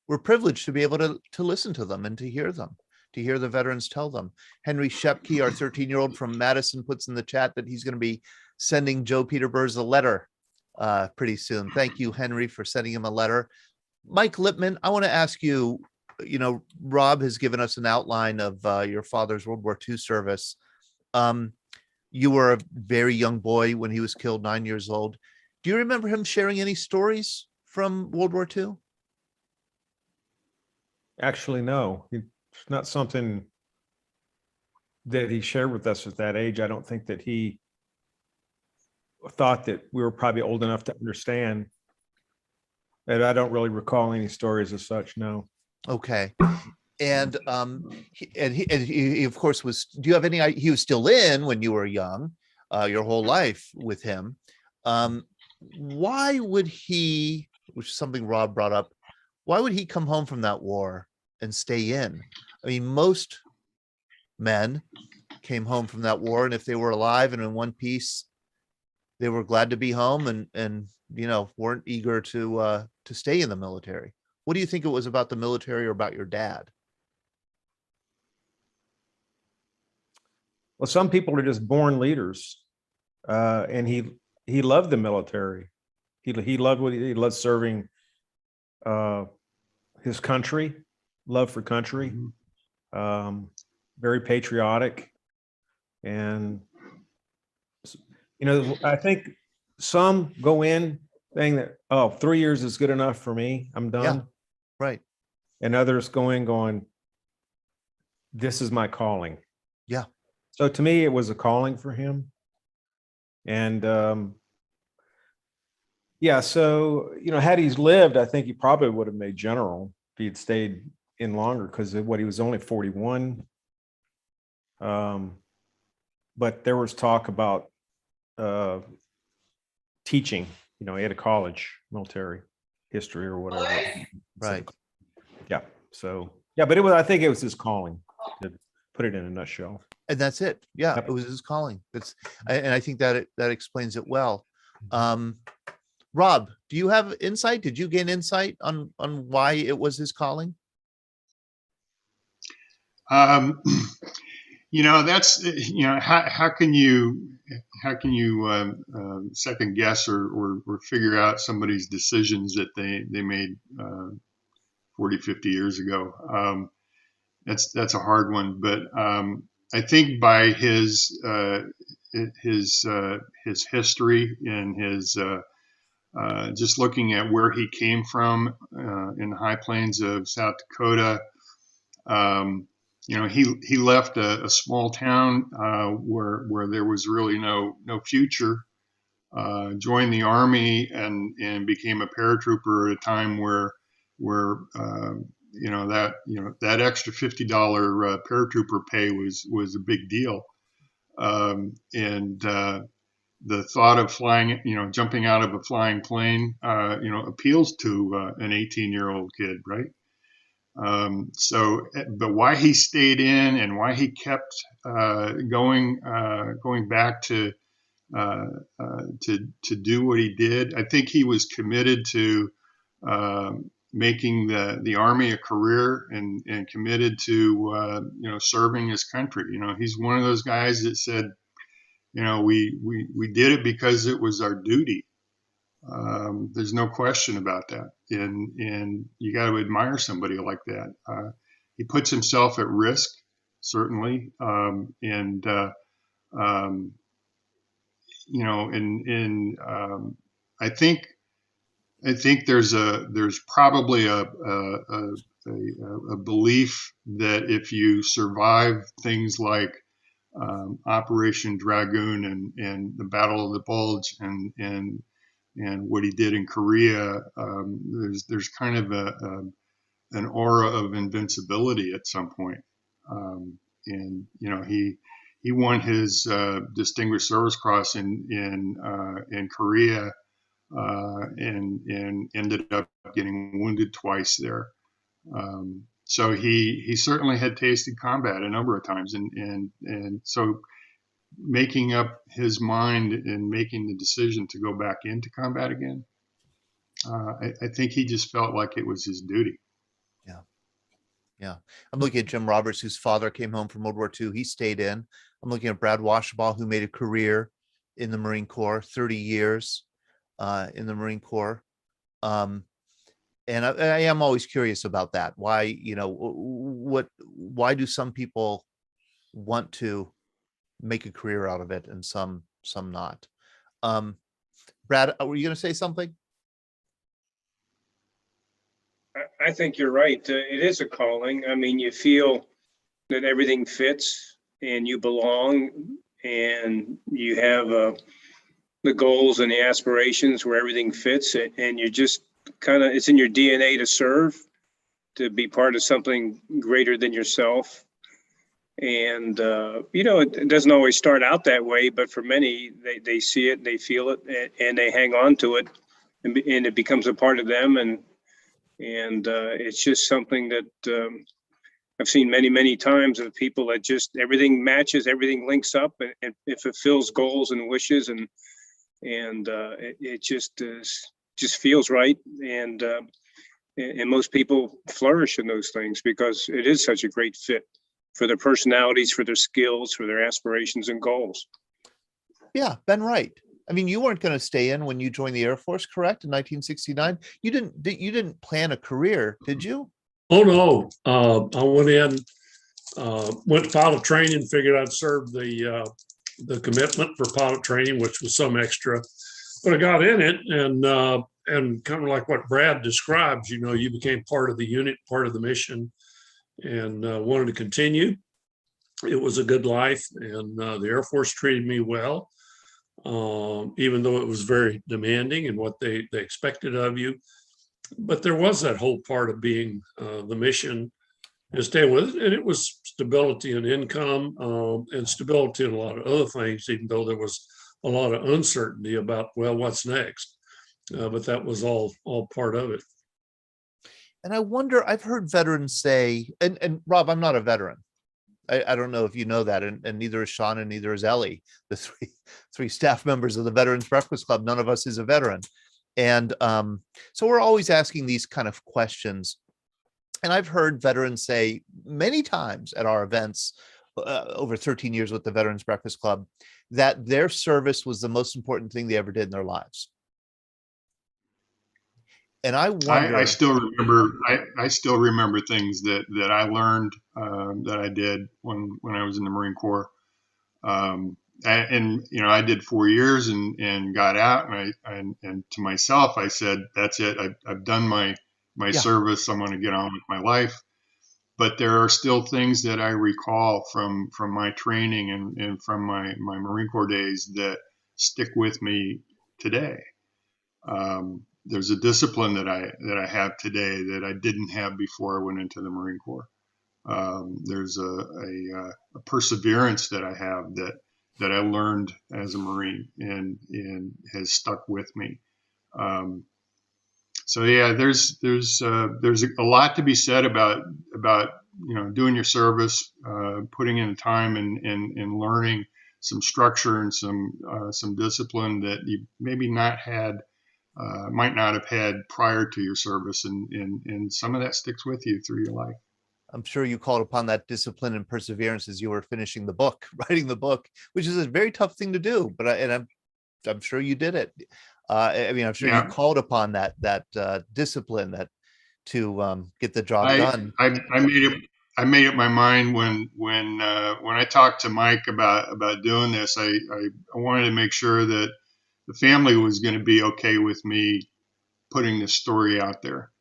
We're privileged to be able to listen to them and to hear them, to hear the veterans tell them. Henry Shepke, our 13-year-old from Madison, puts in the chat that he's going to be sending Joe Peter Burrs a letter pretty soon. Thank you, Henry, for sending him a letter. Mike Lippman, I want to ask you. Rob has given us an outline of your father's World War II service. You were a very young boy when he was killed, 9 years old. Do you remember him sharing any stories from World War II? Actually, no. It's not something that he shared with us at that age. I don't think that he thought that we were probably old enough to understand. And I don't really recall any stories as such, no. Okay. And he of course was, do you have any, he was still in when you were young, your whole life with him. Why would he, which is something Rob brought up, why would he come home from that war and stay in? I mean, most men came home from that war, and if they were alive and in one piece, they were glad to be home and weren't eager to stay in the military. What do you think it was about the military or about your dad? Well, some people are just born leaders, and he loved the military. He loved he loved serving his country, love for country, very patriotic, and I think some go in saying that, oh, 3 years is good enough for me, I'm done. Yeah, right. And others go in going, this is my calling. Yeah. So to me, it was a calling for him. And yeah, so, had he lived, I think he probably would have made general if he had stayed in longer, because he was only 41. But there was talk about teaching, at a college, military history or whatever. Right. Yeah. So, yeah, but I think it was his calling, to put it in a nutshell. And that's it. Yeah, Yep. it was his calling. And I think that explains it well. Rob, do you have insight? Did you gain insight on why it was his calling? That's how can you second guess or figure out somebody's decisions that they made 40, 50 years ago? That's a hard one, but I think by his history and his just looking at where he came from in the high plains of South Dakota. He left a small town where there was really no future. Joined the Army and became a paratrooper at a time where that extra $50 paratrooper pay was a big deal. The thought of flying, jumping out of a flying plane, appeals to an 18-year-old kid, right? But why he stayed in and why he kept going back to do what he did, I think he was committed to making the Army a career and committed to serving his country. He's one of those guys that said, we did it because it was our duty. There's no question about that, and you got to admire somebody like that. He puts himself at risk, certainly, I think there's probably a belief that if you survive things like Operation Dragoon and the Battle of the Bulge and what he did in Korea, there's kind of an aura of invincibility at some point. He won his Distinguished Service Cross in Korea and ended up getting wounded twice there. So he certainly had tasted combat a number of times, and so making up his mind and making the decision to go back into combat again, I think he just felt like it was his duty. Yeah. I'm looking at Jim Roberts, whose father came home from World War II. He stayed in. I'm looking at Brad Washabaugh, who made a career in the Marine Corps, 30 years in the Marine Corps. And I am always curious about that. Why, why do some people want to make a career out of it and some not? Brad, were you going to say something? I think you're right. It is a calling. I mean, you feel that everything fits and you belong and you have the goals and the aspirations where everything fits, and you're just kind of, it's in your DNA to serve, to be part of something greater than yourself. And, it doesn't always start out that way, but for many, they see it, they feel it, and they hang on to it, and it becomes a part of them. And it's just something that I've seen many, many times of people that just everything matches, everything links up, and it fulfills goals and wishes, and it just feels right. And most people flourish in those things because it is such a great fit for their personalities, for their skills, for their aspirations and goals. Yeah, Ben Wright. I mean, you weren't going to stay in when you joined the Air Force, correct? In 1969, you didn't plan a career, did you? Oh no, I went in, went to pilot training, figured I'd serve the commitment for pilot training, which was some extra. But I got in it, and kind of like what Brad describes, you know, you became part of the unit, part of the mission, and wanted to continue. It was a good life, and the Air Force treated me well, even though it was very demanding and what they expected of you. But there was that whole part of being the mission and staying with it, and it was stability and income, and stability in a lot of other things, even though there was a lot of uncertainty about, well, what's next? But that was all part of it. And I wonder, I've heard veterans say, and Rob, I'm not a veteran. I don't know if you know that, and neither is Sean, and neither is Ellie, the three staff members of the Veterans Breakfast Club. None of us is a veteran. And so we're always asking these kind of questions. And I've heard veterans say many times at our events over 13 years with the Veterans Breakfast Club that their service was the most important thing they ever did in their lives. And I wonder, I still remember things that I learned that I did when I was in the Marine Corps. And you know, I did 4 years and got out, and to myself I said, that's it. I've done my service. I'm going to get on with my life. But there are still things that I recall from my training and from my Marine Corps days that stick with me today. There's a discipline that I have today that I didn't have before I went into the Marine Corps. There's a perseverance that I have that I learned as a Marine and has stuck with me. So yeah, there's a lot to be said about you know, doing your service, putting in time and learning some structure and some discipline that you maybe might not have had prior to your service, and some of that sticks with you through your life. I'm sure you called upon that discipline and perseverance as you were finishing the book, writing the book, which is a very tough thing to do. But I'm sure you did it. I mean, I'm sure you called upon that discipline to get the job done. I made up my mind when I talked to Mike about doing this. I wanted to make sure that the family was going to be okay with me putting this story out there.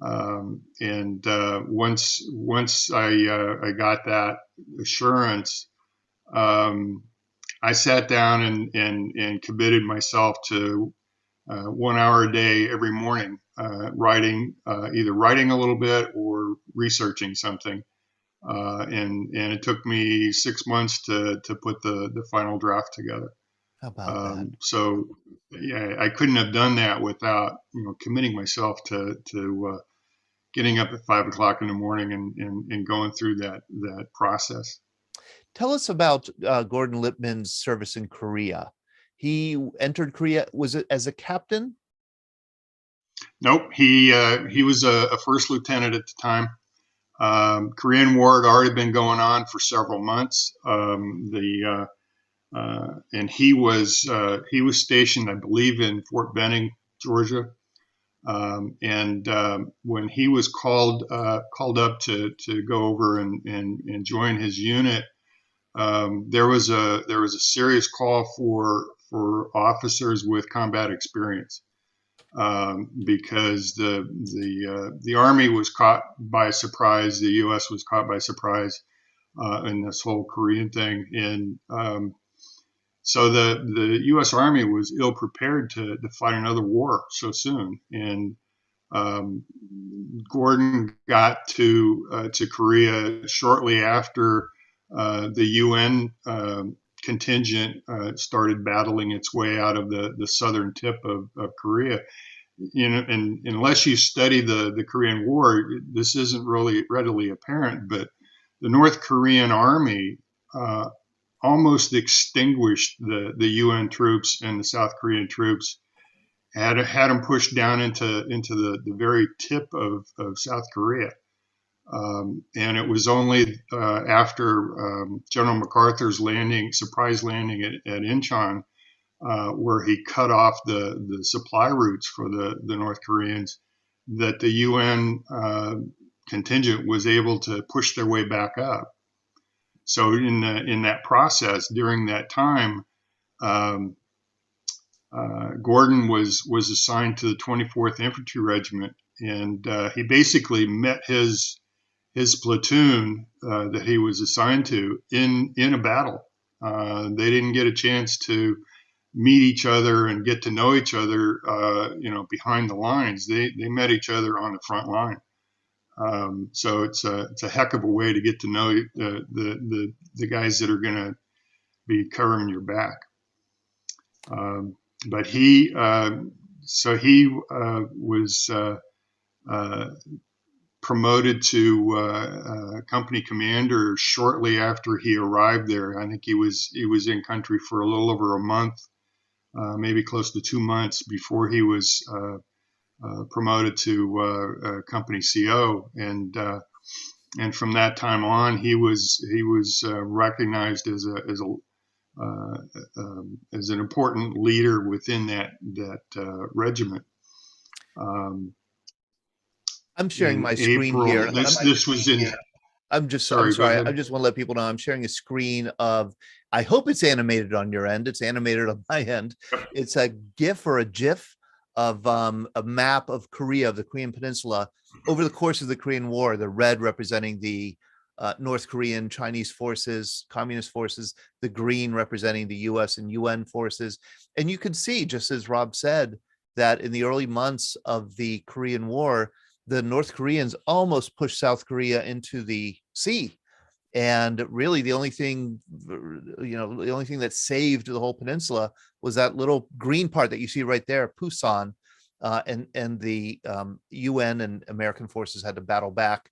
And once I got that assurance, I sat down and committed myself to 1 hour a day every morning, either writing a little bit or researching something. And it took me 6 months to put the final draft together. How about that? So yeah, I couldn't have done that without, you know, committing myself to getting up at 5 o'clock in the morning and going through that process. Tell us about Gordon Lippman's service in Korea. He entered Korea, was it as a captain? Nope, he was a first lieutenant at the time. Korean War had already been going on for several months. And he was stationed, I believe, in Fort Benning, Georgia. And when he was called up to go over and join his unit, there was a serious call for officers with combat experience, because the Army was caught by surprise. The U.S. was caught by surprise in this whole Korean thing, and so the U.S. Army was ill prepared to fight another war so soon. And Gordon got to Korea shortly after the UN contingent started battling its way out of the southern tip of Korea. You know, and unless you study the Korean War, this isn't really readily apparent, but the North Korean Army almost extinguished the UN troops and the South Korean troops, had them pushed down into the very tip of South Korea. And it was only after General MacArthur's surprise landing at Incheon, where he cut off the supply routes for the North Koreans, that the UN contingent was able to push their way back up. So in that process, during that time, Gordon was assigned to the 24th Infantry Regiment, and he basically met his platoon that he was assigned to in a battle. They didn't get a chance to meet each other and get to know each other, behind the lines. They met each other on the front line. So it's a heck of a way to get to know the guys that are going to be covering your back. But he was promoted to company commander shortly after he arrived there. I think he was in country for a little over a month, maybe close to 2 months before he was promoted to company CO, and from that time on, he was recognized as an important leader within that regiment. I'm sharing my screen April, here. This was in. I'm sorry. I just want to let people know I'm sharing a screen of, I hope it's animated on your end. It's animated on my end. It's a GIF or a GIF of a map of Korea, of the Korean Peninsula, over the course of the Korean War. The red representing the North Korean Chinese forces, communist forces, the green representing the US and UN forces. And you can see, just as Rob said, that in the early months of the Korean War, the North Koreans almost pushed South Korea into the sea. And really the only thing, that saved the whole peninsula was that little green part that you see right there, Pusan, and the UN and American forces had to battle back.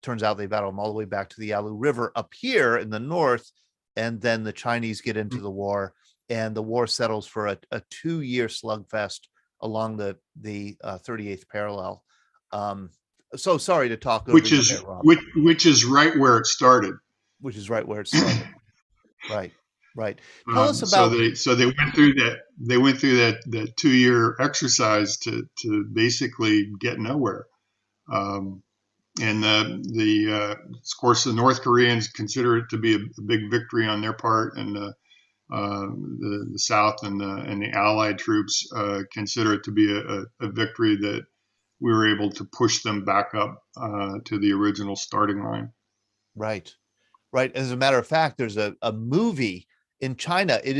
Turns out they battled them all the way back to the Yalu River up here in the north, and then the Chinese get into the war, and the war settles for a 2-year slugfest along the 38th parallel. So sorry to talk over which is right where it started. Which is right where it started. Right. Tell us about. So they went through that. They went through that 2-year exercise to basically get nowhere. And of course, the North Koreans consider it to be a big victory on their part, and the South and the Allied troops consider it to be a victory that we were able to push them back up to the original starting line. Right. As a matter of fact, there's a movie in China. It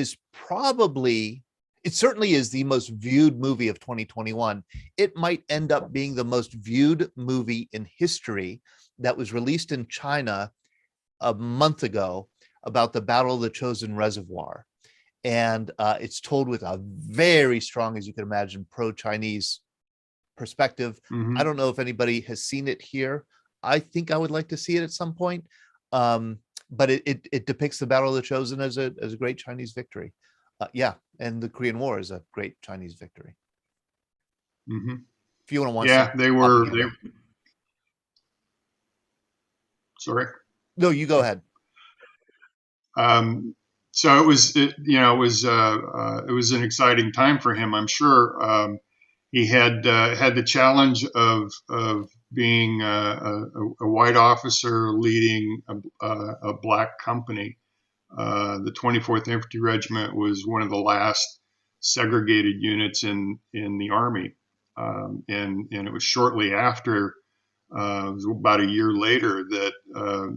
certainly is the most viewed movie of 2021. It might end up being the most viewed movie in history, that was released in China a month ago, about the Battle of the Chosin Reservoir. And it's told with a very strong, as you can imagine, pro-Chinese perspective. Mm-hmm. I don't know if anybody has seen it here. I think I would like to see it at some point. But it depicts the Battle of the Chosin as a great Chinese victory. And the Korean War is a great Chinese victory. Mm-hmm. If you want to watch, they were. Sorry. No, you go ahead. So it was an exciting time for him. I'm sure he had the challenge of being a white officer leading a black company. The 24th Infantry Regiment was one of the last segregated units in the Army, and it was shortly after, it was about a year later, that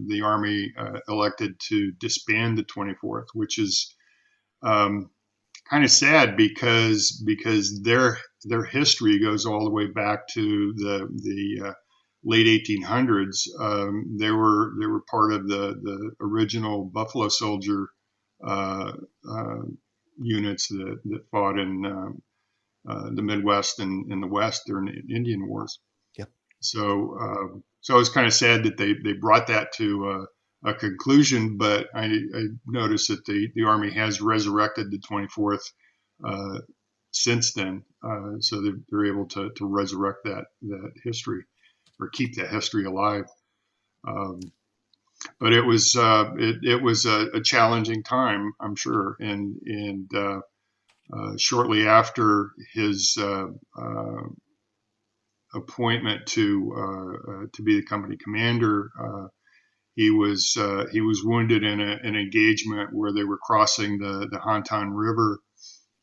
the Army elected to disband the 24th, which is kind of sad because their history goes all the way back to the late 1800s. They were part of the original Buffalo Soldier units that fought in the Midwest and in the West during the Indian Wars. Yep. So it's kind of sad that they brought that to a conclusion, but I noticed that the Army has resurrected the 24th since then, so they're able to resurrect that history, or keep that history alive. But it was a challenging time, I'm sure. And shortly after his appointment to be the company commander, he was wounded in an engagement where they were crossing the Hantan River,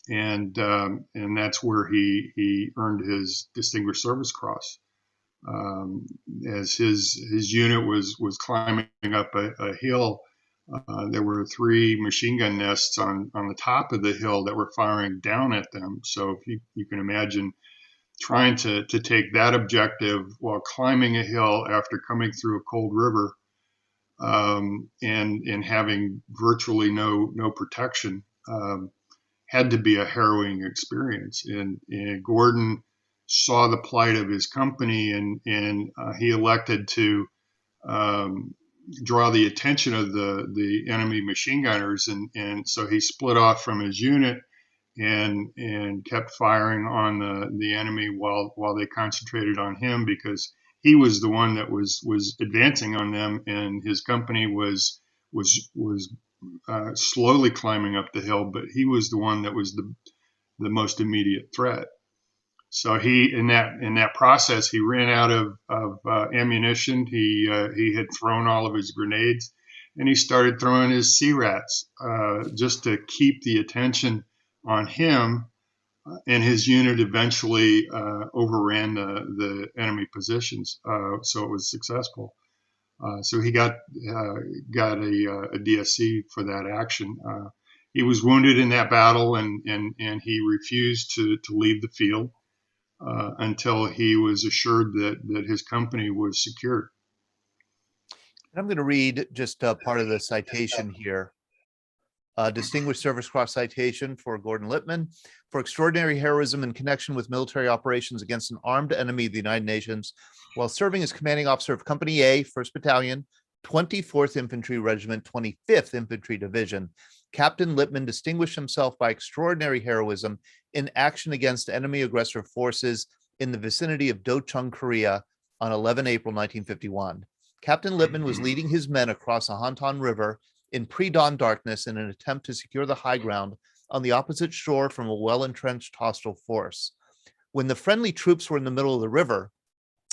and that's where he earned his Distinguished Service Cross. As his unit was climbing up a hill, there were 3 machine gun nests on the top of the hill that were firing down at them. So if you can imagine trying to take that objective while climbing a hill after coming through a cold river, and having virtually no protection, had to be a harrowing experience. And Gordon saw the plight of his company, and he elected to draw the attention of the enemy machine gunners, and so he split off from his unit and kept firing on the enemy while they concentrated on him, because he was the one that was advancing on them, and his company was slowly climbing up the hill, but he was the one that was the most immediate threat. So he, in that process, he ran out of ammunition. He had thrown all of his grenades, and he started throwing his sea rats just to keep the attention on him. And his unit eventually overran the enemy positions, so it was successful. So he got a DSC for that action. He was wounded in that battle, and he refused to leave the field until he was assured that his company was secured. I'm going to read just part of the citation here. Distinguished Service Cross citation for Gordon Lippman for extraordinary heroism in connection with military operations against an armed enemy of the United Nations while serving as commanding officer of Company A, 1st Battalion, 24th Infantry Regiment, 25th Infantry Division. Captain Lippman distinguished himself by extraordinary heroism in action against enemy aggressor forces in the vicinity of Do-chung, Korea on 11 April 1951. Captain Lippman was leading his men across the Hantan River in pre-dawn darkness in an attempt to secure the high ground on the opposite shore from a well-entrenched hostile force. When the friendly troops were in the middle of the river,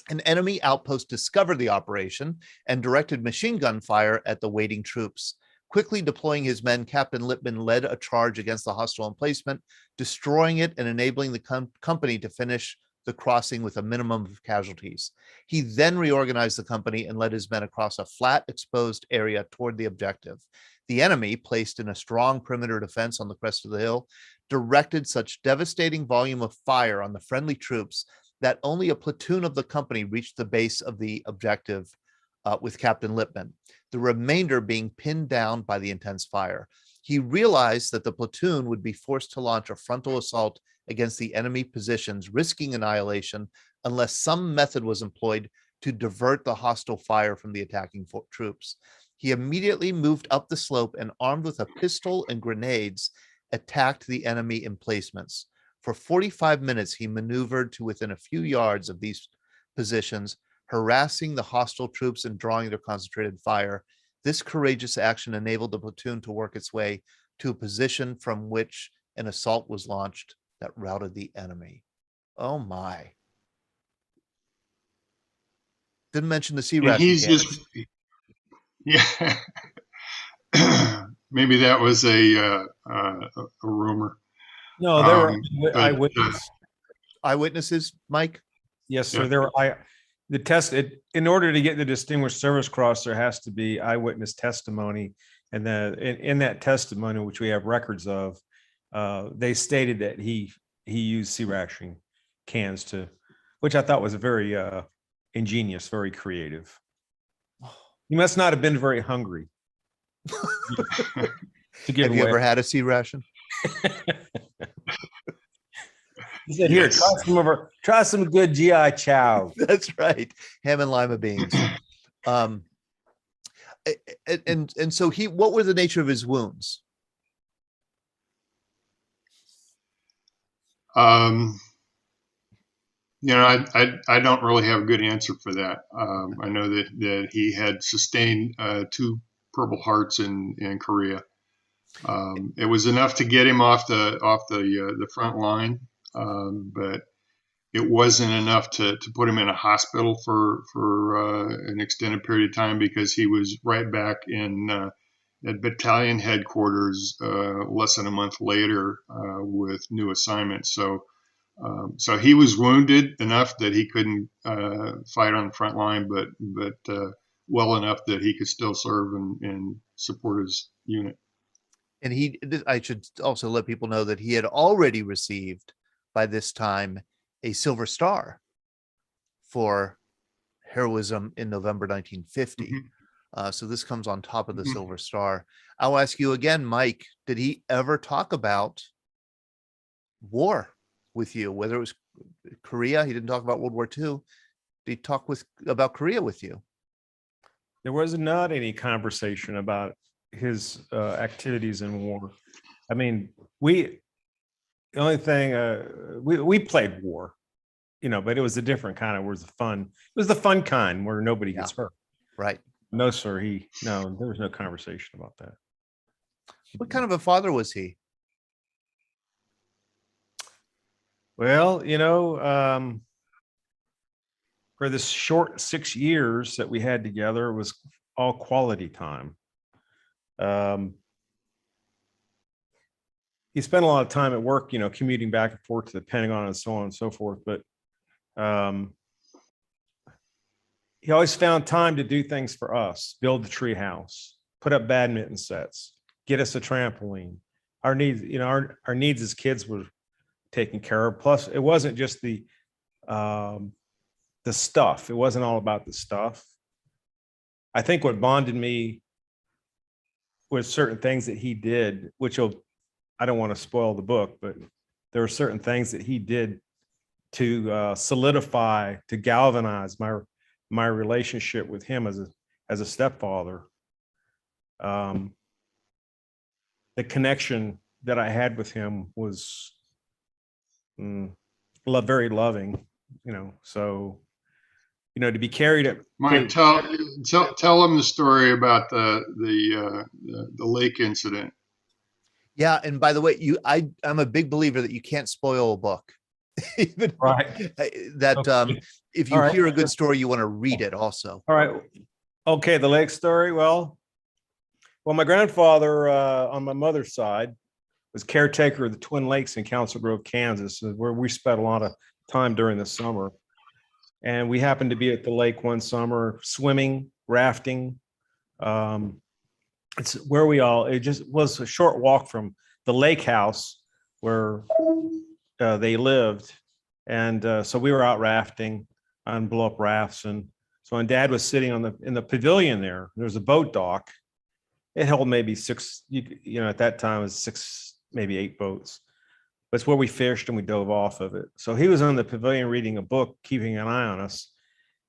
an enemy outpost discovered the operation and directed machine gun fire at the waiting troops. Quickly deploying his men, Captain Lippman led a charge against the hostile emplacement, destroying it and enabling the company to finish the crossing with a minimum of casualties. He then reorganized the company and led his men across a flat, exposed area toward the objective. The enemy, placed in a strong perimeter defense on the crest of the hill, directed such devastating volume of fire on the friendly troops that only a platoon of the company reached the base of the objective with Captain Lippman, the remainder being pinned down by the intense fire. He realized that the platoon would be forced to launch a frontal assault against the enemy positions, risking annihilation unless some method was employed to divert the hostile fire from the attacking troops. He immediately moved up the slope and, armed with a pistol and grenades, attacked the enemy emplacements. For 45 minutes, he maneuvered to within a few yards of these positions, harassing the hostile troops and drawing their concentrated fire. This courageous action enabled the platoon to work its way to a position from which an assault was launched that routed the enemy. Oh my. Didn't mention the sea ration. He's just, yeah. Maybe that was a rumor. No, there were eyewitnesses, Mike. Yes, sir. There were in order to get the Distinguished Service Cross, there has to be eyewitness testimony, and in that testimony, which we have records of, they stated that he used sea ration cans which I thought was very ingenious, very creative. He must not have been very hungry. Have you ever had a sea ration? He said, "Here, try some good GI chow." That's right, ham and lima beans. And so what were the nature of his wounds? I don't really have a good answer for that. I know that he had sustained 2 Purple Hearts in Korea. It was enough to get him off the front line, but it wasn't enough to put him in a hospital for an extended period of time, because he was right back in at battalion headquarters less than a month later with new assignments. So he was wounded enough that he couldn't fight on the front line, but well enough that he could still serve and support his unit. And I should also let people know that he had already received by this time a Silver Star for heroism in November 1950. So this comes on top of the Silver Star. I'll ask you again, Mike, did he ever talk about war with you, whether it was Korea? He didn't talk about World War II. Did he talk about Korea with you? There was not any conversation about his activities in war. I mean, the only thing we played war, but it was a different kind of, it was the fun kind where nobody gets hurt. Right. No, sir. There was no conversation about that. What kind of a father was he? Well, for this short 6 years that we had together, it was all quality time. He spent a lot of time at work, commuting back and forth to the Pentagon and so on and so forth. But he always found time to do things for us: build the tree house, put up badminton sets, get us a trampoline. Our needs, our needs as kids were taken care of. Plus, it wasn't just the stuff. It wasn't all about the stuff. I think what bonded me was certain things that he did, I don't want to spoil the book, but there were certain things that he did to solidify, to galvanize my relationship with him as a stepfather. The connection that I had with him was very loving, so to be carried at. Mike, tell them the story about the lake incident. Yeah, and by the way, I'm a big believer that you can't spoil a book. Even right. That okay. If you hear a good story, you want to read it also. All right. Okay, the lake story. Well, my grandfather on my mother's side was caretaker of the Twin Lakes in Council Grove, Kansas, where we spent a lot of time during the summer. And we happened to be at the lake one summer, swimming, rafting. It's where it just was a short walk from the lake house where they lived. And so we were out rafting on blow up rafts. And so when Dad was sitting in the pavilion there was a boat dock. It held maybe 6, at that time it was 6, maybe 8 boats. But it's where we fished and we dove off of it. So he was on the pavilion reading a book, keeping an eye on us.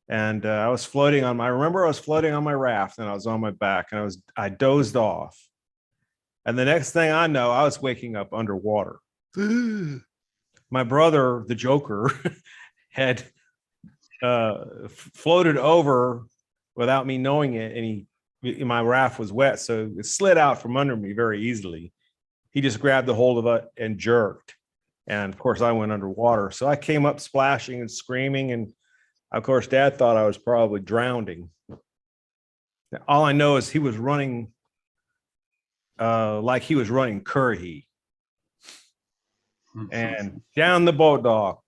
And I was floating on my raft, and I was on my back, and I dozed off. And the next thing I know, I was waking up underwater. My brother, the Joker, had floated over without me knowing it, and my raft was wet, so it slid out from under me very easily. He just grabbed a hold of it and jerked. And of course, I went underwater. So I came up splashing and screaming. And of course, Dad thought I was probably drowning. All I know is he was running like he was running Curry. And down the boat dock,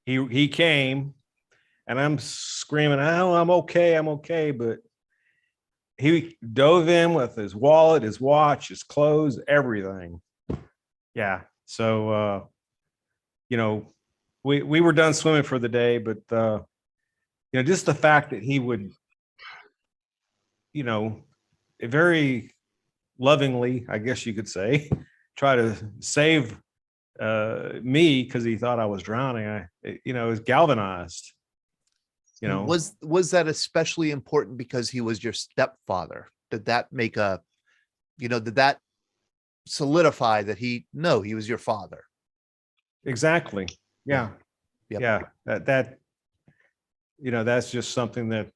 he came, and I'm screaming, "Oh, I'm okay." But he dove in with his wallet, his watch, his clothes, everything. Yeah. So, we were done swimming for the day, but, just the fact that he would, very lovingly, I guess you could say, try to save me because he thought I was drowning. It was galvanized. Was that especially important because he was your stepfather? Did that make did that solidify that he was your father? Exactly. Yeah. Yep. Yeah, that that's just something that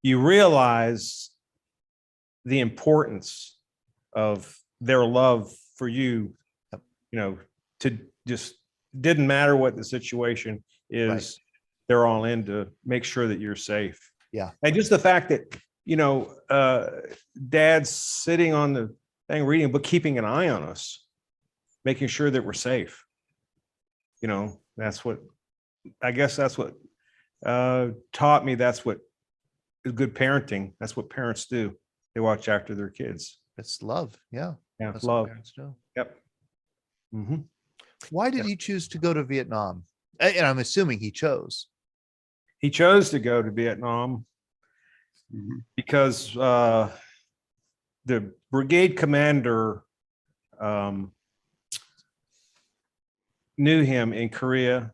you realize the importance of their love for you. To just didn't matter what the situation is, Right. they're all in to make sure that you're safe. Yeah. And just the fact that Dad's sitting on the thing reading, but keeping an eye on us, making sure that we're safe. That's what taught me. That's what is good parenting. That's what parents do. They watch after their kids. It's love. Yeah. Yeah, That's what love. parents do. Yep. Mm-hmm. Why did he choose to go to Vietnam? And I'm assuming he chose. He chose to go to Vietnam because the brigade commander knew him in Korea,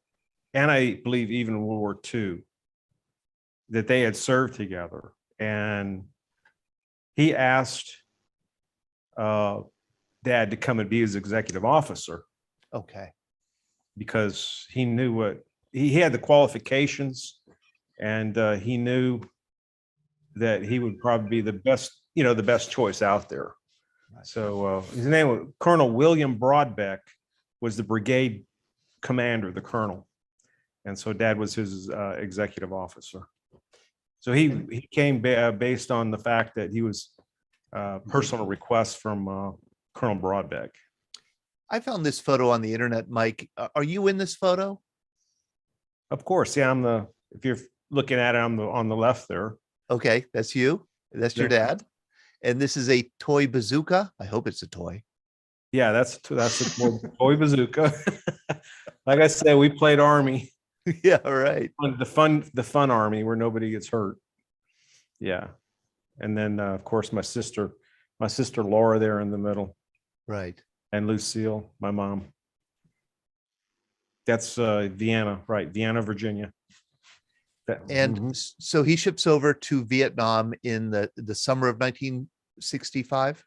and I believe even World War II, that they had served together. And he asked Dad to come and be his executive officer. Okay. Because he knew what he had the qualifications, and he knew that he would probably be the best choice out there. Right. So his name was Colonel William Broadbeck, was the brigade commander, the colonel, and so Dad was his executive officer. So he came based on the fact that he was personal request from Colonel Broadbeck. I found this photo on the internet, Mike. Are you in this photo? Of course, yeah. If you're looking at it, I'm on the left there. Okay, that's you. That's your dad. And this is a toy bazooka. I hope it's a toy. Yeah, that's a toy bazooka. Like I said, we played Army. Yeah, right. The fun Army where nobody gets hurt. Yeah, and then of course my sister Laura there in the middle. Right. And Lucille, my mom. That's Vienna, right? Vienna, Virginia. And so he ships over to Vietnam in the summer of 1965.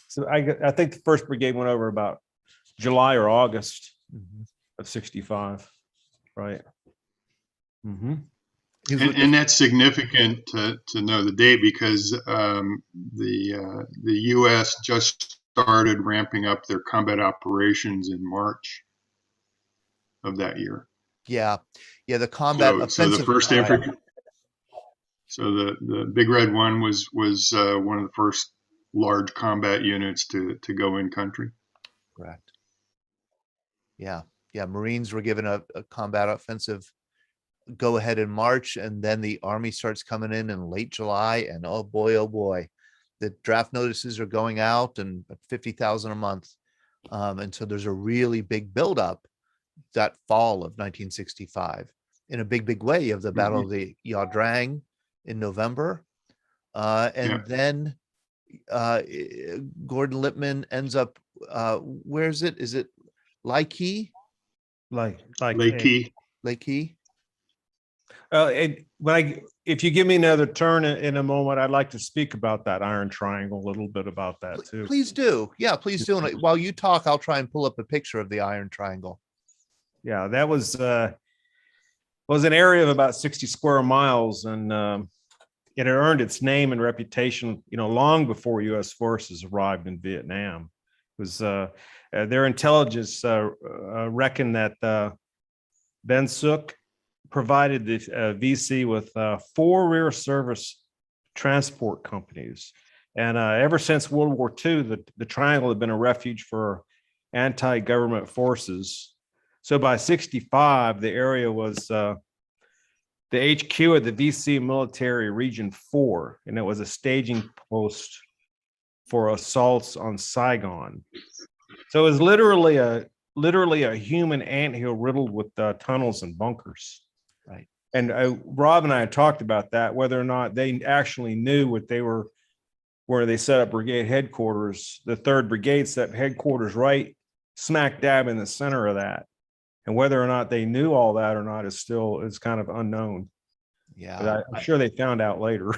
So I think the first brigade went over about July or August of 65, right? Mm-hmm. And that's significant to know the date, because the U.S. just started ramping up their combat operations in March of that year. Yeah, the combat offensive. So the first infantry. So the Big Red One was one of the first large combat units to go in country. Correct. Yeah. Marines were given a combat offensive go ahead in March, and then the Army starts coming in late July, and oh boy, the draft notices are going out, and 50,000 a month, and so there's a really big buildup that fall of 1965 in a big way. You have the Battle of the Ia Drang in November, and then Gordon Lippman ends up where is it? Is it Lake Key? Lake Key. Lake Key. If you give me another turn in a moment, I'd like to speak about that Iron Triangle, a little bit about that too. Please do. Yeah, please do. And while you talk, I'll try and pull up a picture of the Iron Triangle. Yeah, that was an area of about 60 square miles, and it had earned its name and reputation, long before U.S. forces arrived in Vietnam. It was their intelligence reckoned that Ben Suk provided the VC with 4 rear service transport companies. And ever since World War II, the Triangle had been a refuge for anti-government forces. So by 65, the area was the HQ of the VC Military Region 4, and it was a staging post for assaults on Saigon. So it was literally a human anthill riddled with tunnels and bunkers. Right. And Rob and I had talked about that, whether or not they actually knew where they set up brigade headquarters. The 3rd Brigade set up headquarters right smack dab in the center of that. And whether or not they knew all that or not is kind of unknown. Yeah. But I'm sure they found out later.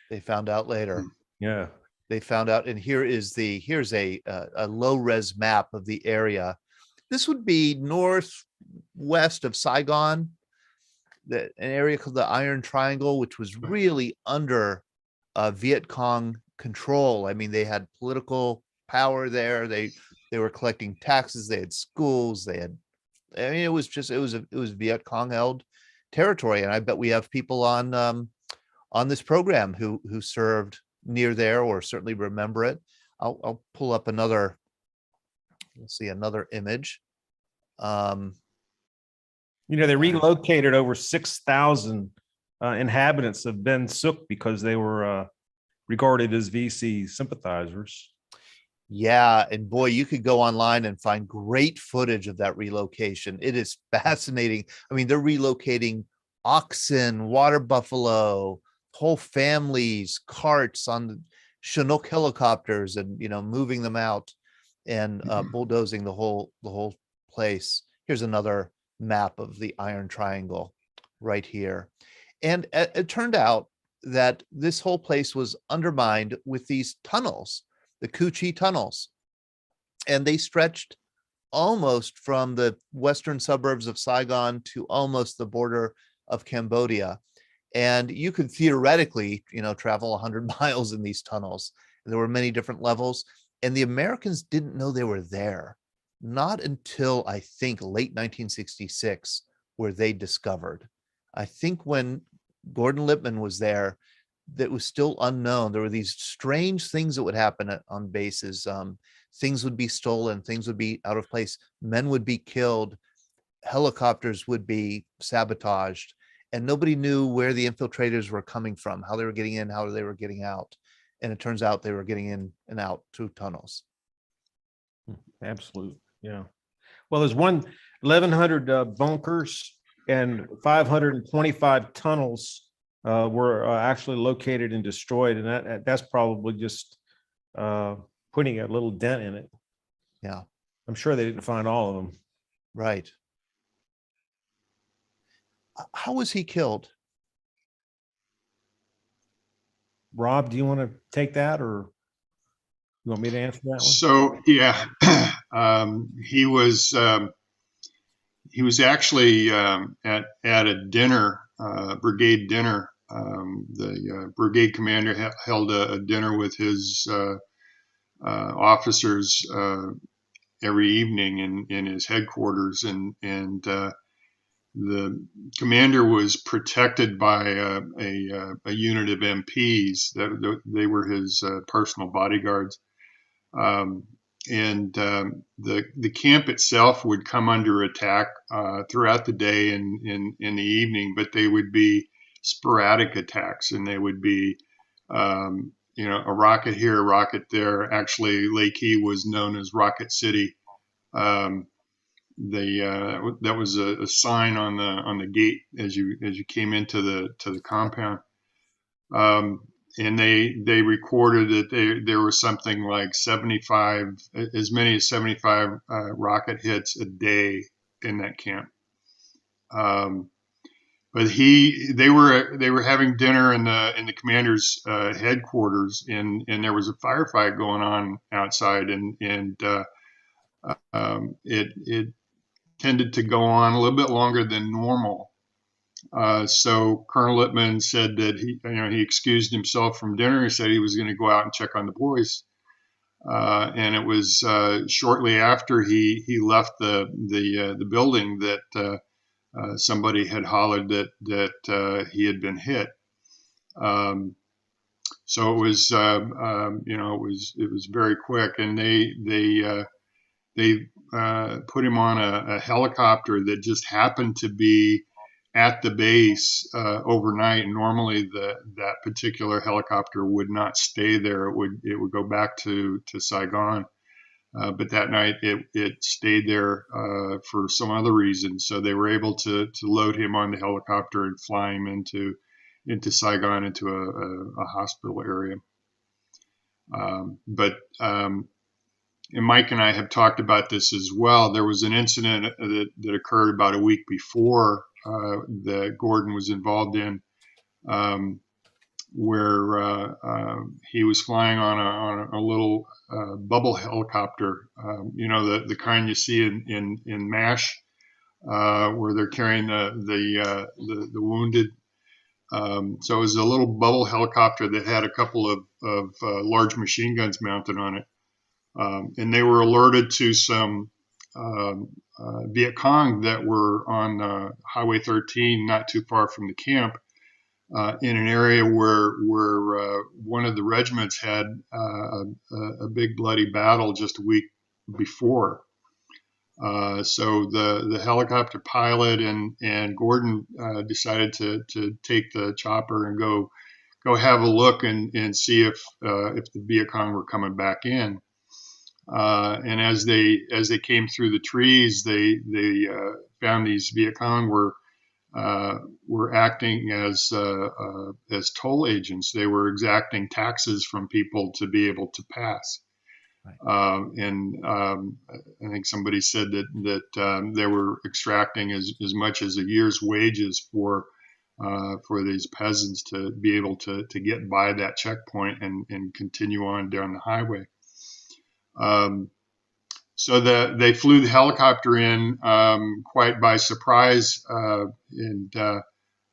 They found out later. Yeah. They found out, and here's a low res map of the area. This would be west of Saigon, an area called the Iron Triangle, which was really under Viet Cong control. I mean, they had political power there. They were collecting taxes. They had schools. They had, I mean, it was Viet Cong held territory. And I bet we have people on this program who served near there, or certainly remember it. I'll pull up another. Let's see, another image. They relocated over 6,000 inhabitants of Ben Suk because they were regarded as VC sympathizers. Yeah, and boy, you could go online and find great footage of that relocation. It is fascinating. I mean, they're relocating oxen, water buffalo, whole families, carts on Chinook helicopters, and moving them out and bulldozing the whole place. Here's another map of the Iron Triangle right here. And it turned out that this whole place was undermined with these tunnels, the Cu Chi tunnels. And they stretched almost from the western suburbs of Saigon to almost the border of Cambodia. And you could theoretically, travel 100 miles in these tunnels. And there were many different levels. And the Americans didn't know they were there. Not until, I think, late 1966, where they discovered. I think when Gordon Lippman was there, that was still unknown. There were these strange things that would happen on bases. Things would be stolen, things would be out of place, men would be killed, helicopters would be sabotaged, and nobody knew where the infiltrators were coming from, how they were getting in, how they were getting out. And it turns out they were getting in and out through tunnels. Absolutely. Yeah. Well, there's 1,100 bunkers and 525 tunnels were actually located and destroyed. And that's probably just putting a little dent in it. Yeah. I'm sure they didn't find all of them. Right. How was he killed? Rob, do you want to take that, or you want me to answer that one? So yeah, he was actually at a dinner, brigade dinner. The brigade commander held a dinner with his officers every evening in his headquarters, and the commander was protected by a unit of MPs. That they were his personal bodyguards. The camp itself would come under attack throughout the day and in the evening, but they would be sporadic attacks, and they would be a rocket here, a rocket there. Actually, Lake Key was known as Rocket City. That was a sign on the gate as you came into the compound. And they recorded that there was something like 75, as many as 75 rocket hits a day in that camp. But they were having dinner in the commander's headquarters, and there was a firefight going on outside, and it tended to go on a little bit longer than normal. So Colonel Lippman said that he excused himself from dinner. He said he was going to go out and check on the boys. And it was shortly after he left the building that somebody had hollered that he had been hit. So it was it was very quick, and they put him on a helicopter that just happened to be at the base overnight. And normally that particular helicopter would not stay there. It would go back to Saigon. But that night it stayed there for some other reason. So they were able to load him on the helicopter and fly him into Saigon, into a hospital area. And Mike and I have talked about this as well. There was an incident that occurred about a week before that Gordon was involved in, where he was flying on a little bubble helicopter, the kind you see in MASH where they're carrying the wounded. So it was a little bubble helicopter that had a couple of large machine guns mounted on it. And they were alerted to some Viet Cong that were on Highway 13, not too far from the camp, in an area where one of the regiments had a big bloody battle just a week before. So the helicopter pilot and Gordon decided to take the chopper and go have a look and see if the Viet Cong were coming back in. And as they came through the trees, they found these Viet Cong were acting as toll agents. They were exacting taxes from people to be able to pass. Right. I think somebody said that they were extracting as much as a year's wages for these peasants to be able to get by that checkpoint and continue on down the highway. So they flew the helicopter in quite by surprise and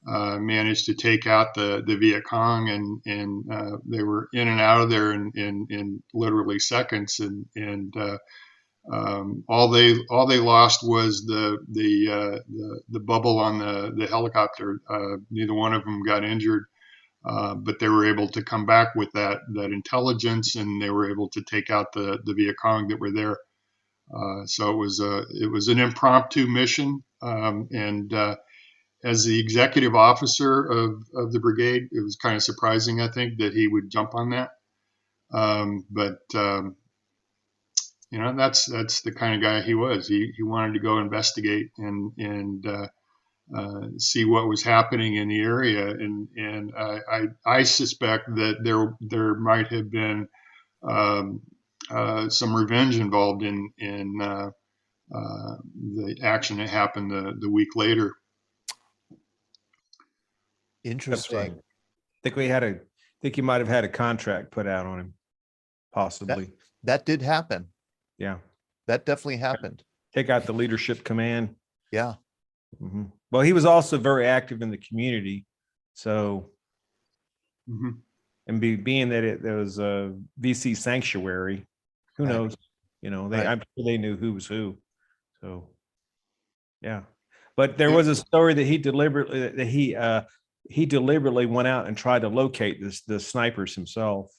managed to take out the Viet Cong, and they were in and out of there in literally seconds. And all they lost was the bubble on the helicopter. Neither one of them got injured. But they were able to come back with that intelligence, and they were able to take out the Viet Cong that were there. So it was an impromptu mission, and as the executive officer of the brigade, it was kind of surprising, I think, that he would jump on that. But that's the kind of guy he was. He wanted to go investigate and see what was happening in the area, and I suspect that there might have been some revenge involved in the action that happened the week later. Interesting. Right. I think he might have had a contract put out on him, possibly. That did happen. Yeah, that definitely happened. Take out the leadership command. Yeah. Mm-hmm. Well, he was also very active in the community, so and being that there was a VC sanctuary, who knows? I'm sure they knew who was who. So, yeah. But there was a story that he deliberately went out and tried to locate the snipers himself,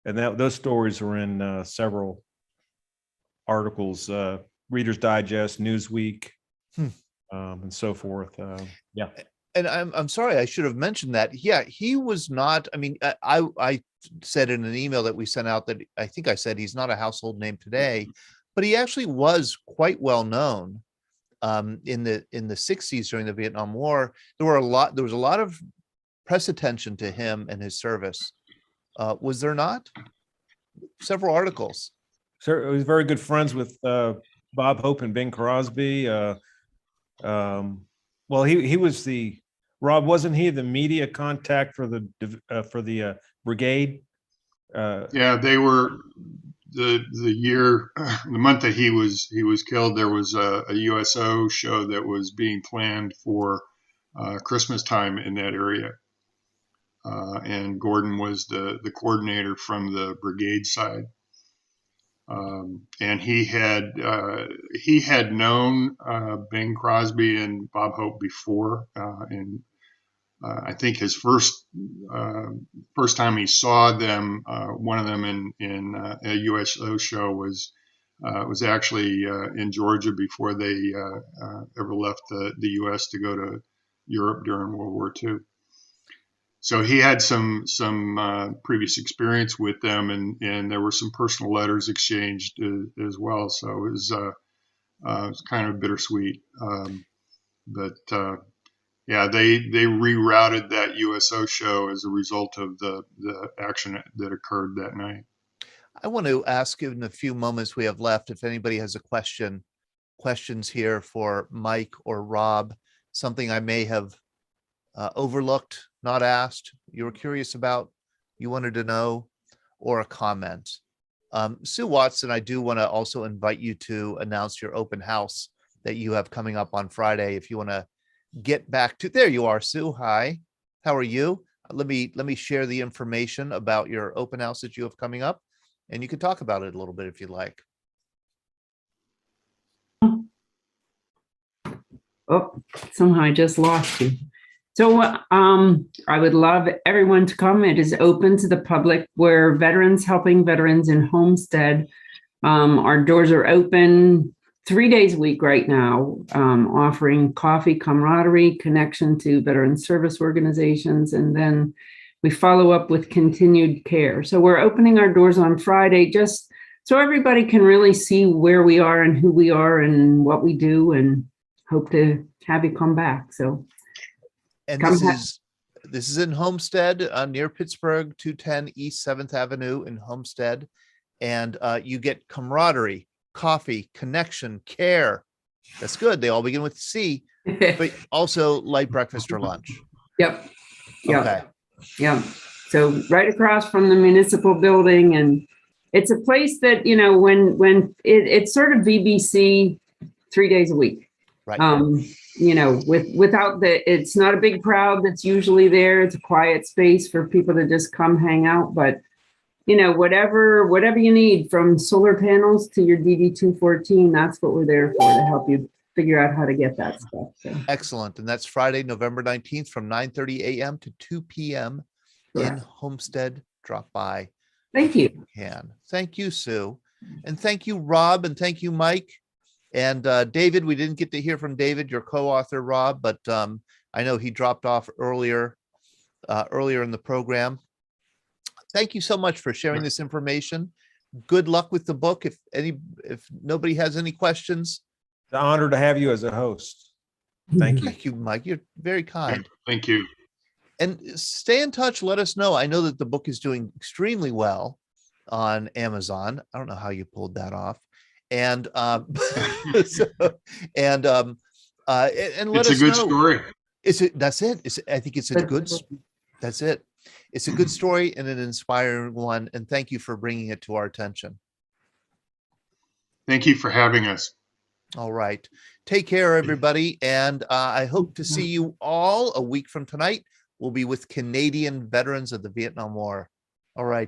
and those stories were in several articles, Reader's Digest, Newsweek, and so forth. Yeah. And I'm sorry, I should have mentioned that. Yeah, he was not. I mean, I said in an email that we sent out that I think I said he's not a household name today, but he actually was quite well known in the 60s during the Vietnam War. There was a lot of press attention to him and his service. Was there not? Several articles. Sir, he was very good friends with Bob Hope and Bing Crosby. Well, he was Rob, wasn't he the media contact for the brigade? Yeah, they were the month that he was killed. There was a USO show that was being planned for Christmas time in that area, and Gordon was the coordinator from the brigade side. And he had known Bing Crosby and Bob Hope before, and I think his first time he saw them, one of them in a USO show was actually in Georgia before they ever left the U.S. to go to Europe during World War II. So he had some previous experience with them, and there were some personal letters exchanged as well. So it was kind of bittersweet. But yeah, they rerouted that USO show as a result of the action that occurred that night. I want to ask in the few moments we have left if anybody has questions here for Mike or Rob, something I may have overlooked, not asked, you were curious about, you wanted to know, or a comment. Sue Watson, I do want to also invite you to announce your open house that you have coming up on Friday. If you want to get back to, there you are, Sue. Hi, how are you? Let me share the information about your open house that you have coming up, and you can talk about it a little bit if you'd like. Oh, somehow I just lost you. So I would love everyone to come. It is open to the public. We're veterans helping veterans in Homestead. Our doors are open 3 days a week right now, offering coffee, camaraderie, connection to veteran service organizations, and then we follow up with continued care. So we're opening our doors on Friday just so everybody can really see where we are and who we are and what we do, and hope to have you come back. So, and this is in Homestead, near Pittsburgh, 210 East 7th Avenue in Homestead, and you get camaraderie, coffee, connection, care. That's good. They all begin with C, but also light breakfast or lunch. Yep. Okay. Yeah. So right across from the municipal building, and it's a place that, you know, when it's sort of VBC 3 days a week. Right. You know, without it's not a big crowd that's usually there. It's a quiet space for people to just come hang out. But, you know, whatever you need, from solar panels to your DD214, that's what we're there for, to help you figure out how to get that stuff. So. Excellent. And that's Friday, November 19th from 9:30 a.m. to 2 p.m. in Homestead. Drop by. Thank you. Thank you, Sue. And thank you, Rob. And thank you, Mike. And David, we didn't get to hear from David, your co-author, Rob, but I know he dropped off earlier in the program. Thank you so much for sharing this information. Good luck with the book. If nobody has any questions. It's an honor to have you as a host. Thank you. Thank you, Mike. You're very kind. Thank you. And stay in touch. Let us know. I know that the book is doing extremely well on Amazon. I don't know how you pulled that off. And and let it's us a good know. story. That's it. I think it's a good. That's it. It's a good story and an inspiring one. And thank you for bringing it to our attention. Thank you for having us. All right. Take care, everybody. And I hope to see you all a week from tonight. We'll be with Canadian veterans of the Vietnam War. All right.